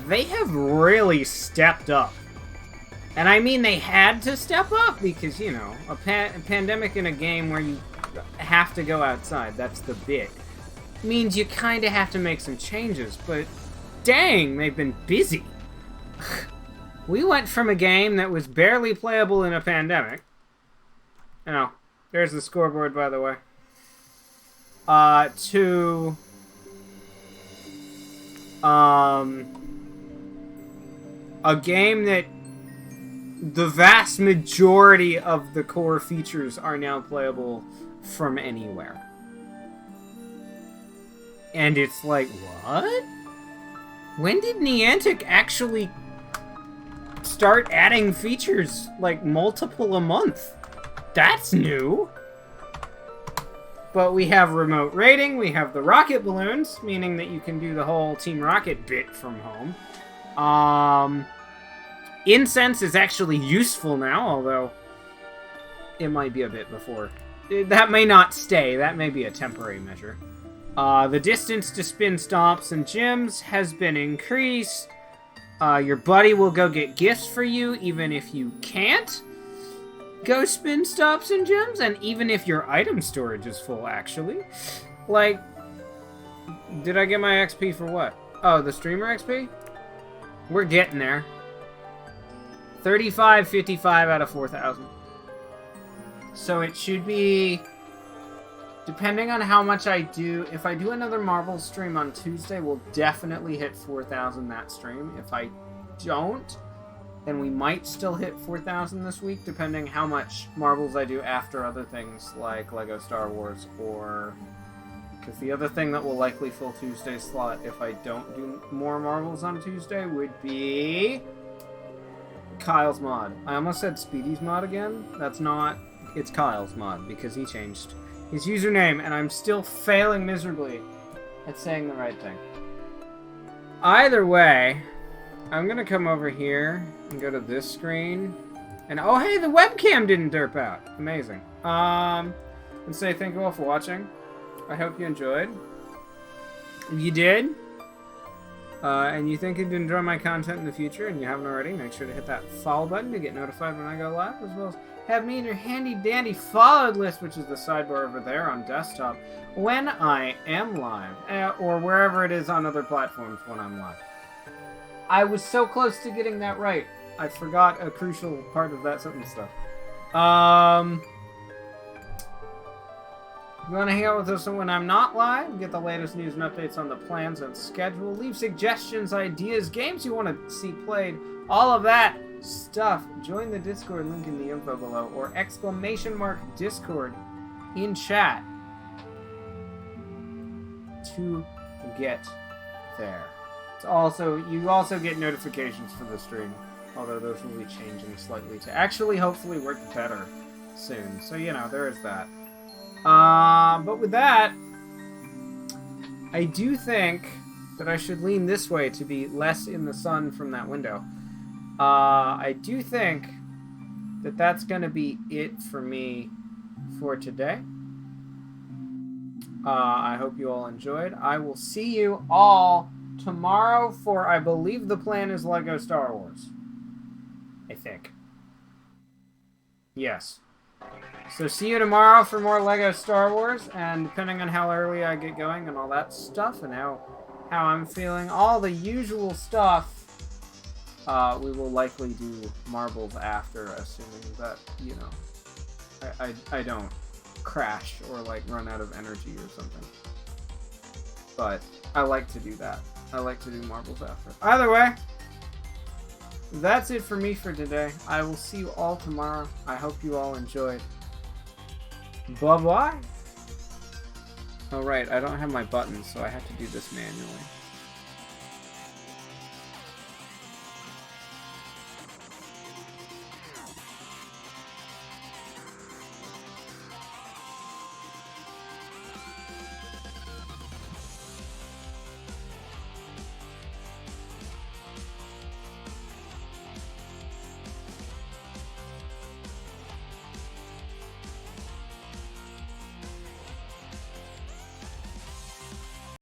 They have really stepped up. And I mean they had to step up because, you know, a pandemic in a game where you have to go outside, that's the bit, means you kind of have to make some changes, but dang, they've been busy. We went from a game that was barely playable in a pandemic. Oh, there's the scoreboard, by the way. To a game that the vast majority of the core features are now playable from anywhere. And it's like, what? When did Niantic actually start adding features like multiple a month? That's new. But we have remote raiding, we have the rocket balloons, meaning that you can do the whole Team Rocket bit from home. Incense is actually useful now, although it might be a bit before. That may not stay, that may be a temporary measure. The distance to spin stops and gyms has been increased. Your buddy will go get gifts for you even if you can't go spin stops and gyms, and even if your item storage is full, actually. Like, did I get my XP for what? Oh, the streamer XP? We're getting there. 3555 out of 4,000. So it should be, depending on how much I do, if I do another Marvel stream on Tuesday, we'll definitely hit 4,000 that stream. If I don't, then we might still hit 4,000 this week, depending how much Marvels I do after other things like Lego Star Wars, or... because the other thing that will likely fill Tuesday's slot if I don't do more Marvels on Tuesday would be Kyle's mod. I almost said Speedy's mod again. That's not... it's Kyle's mod, because he changed his username, and I'm still failing miserably at saying the right thing. Either way, I'm gonna come over here and go to this screen, and oh hey, the webcam didn't derp out. Amazing. And say thank you all for watching. I hope you enjoyed. If you did, and you think you'd enjoy my content in the future, and you haven't already, make sure to hit that follow button to get notified when I go live, as well as have me in your handy-dandy followed list, which is the sidebar over there on desktop, when I am live, or wherever it is on other platforms when I'm live. I was so close to getting that right. I forgot a crucial part of that sentence stuff. If you want to hang out with us when I'm not live, get the latest news and updates on the plans and schedule, leave suggestions, ideas, games you want to see played, all of that stuff, join the Discord link in the info below, or !Discord in chat to get there. It's also, you also get notifications for the stream, although those will be changing slightly to actually hopefully work better soon. So, you know, there is that. But with that, I do think that I should lean this way to be less in the sun from that window. I do think that that's going to be it for me for today. I hope you all enjoyed. I will see you all tomorrow for, I believe the plan is Lego Star Wars. I think. Yes. So see you tomorrow for more Lego Star Wars, and depending on how early I get going and all that stuff, and how I'm feeling, all the usual stuff, we will likely do Marbles after, assuming that, you know, I don't crash or, like, run out of energy or something. But I like to do that. I like to do Marbles after. Either way, that's it for me for today. I will see you all tomorrow. I hope you all enjoyed. Bye-bye. Oh, right, I don't have my buttons, so I have to do this manually.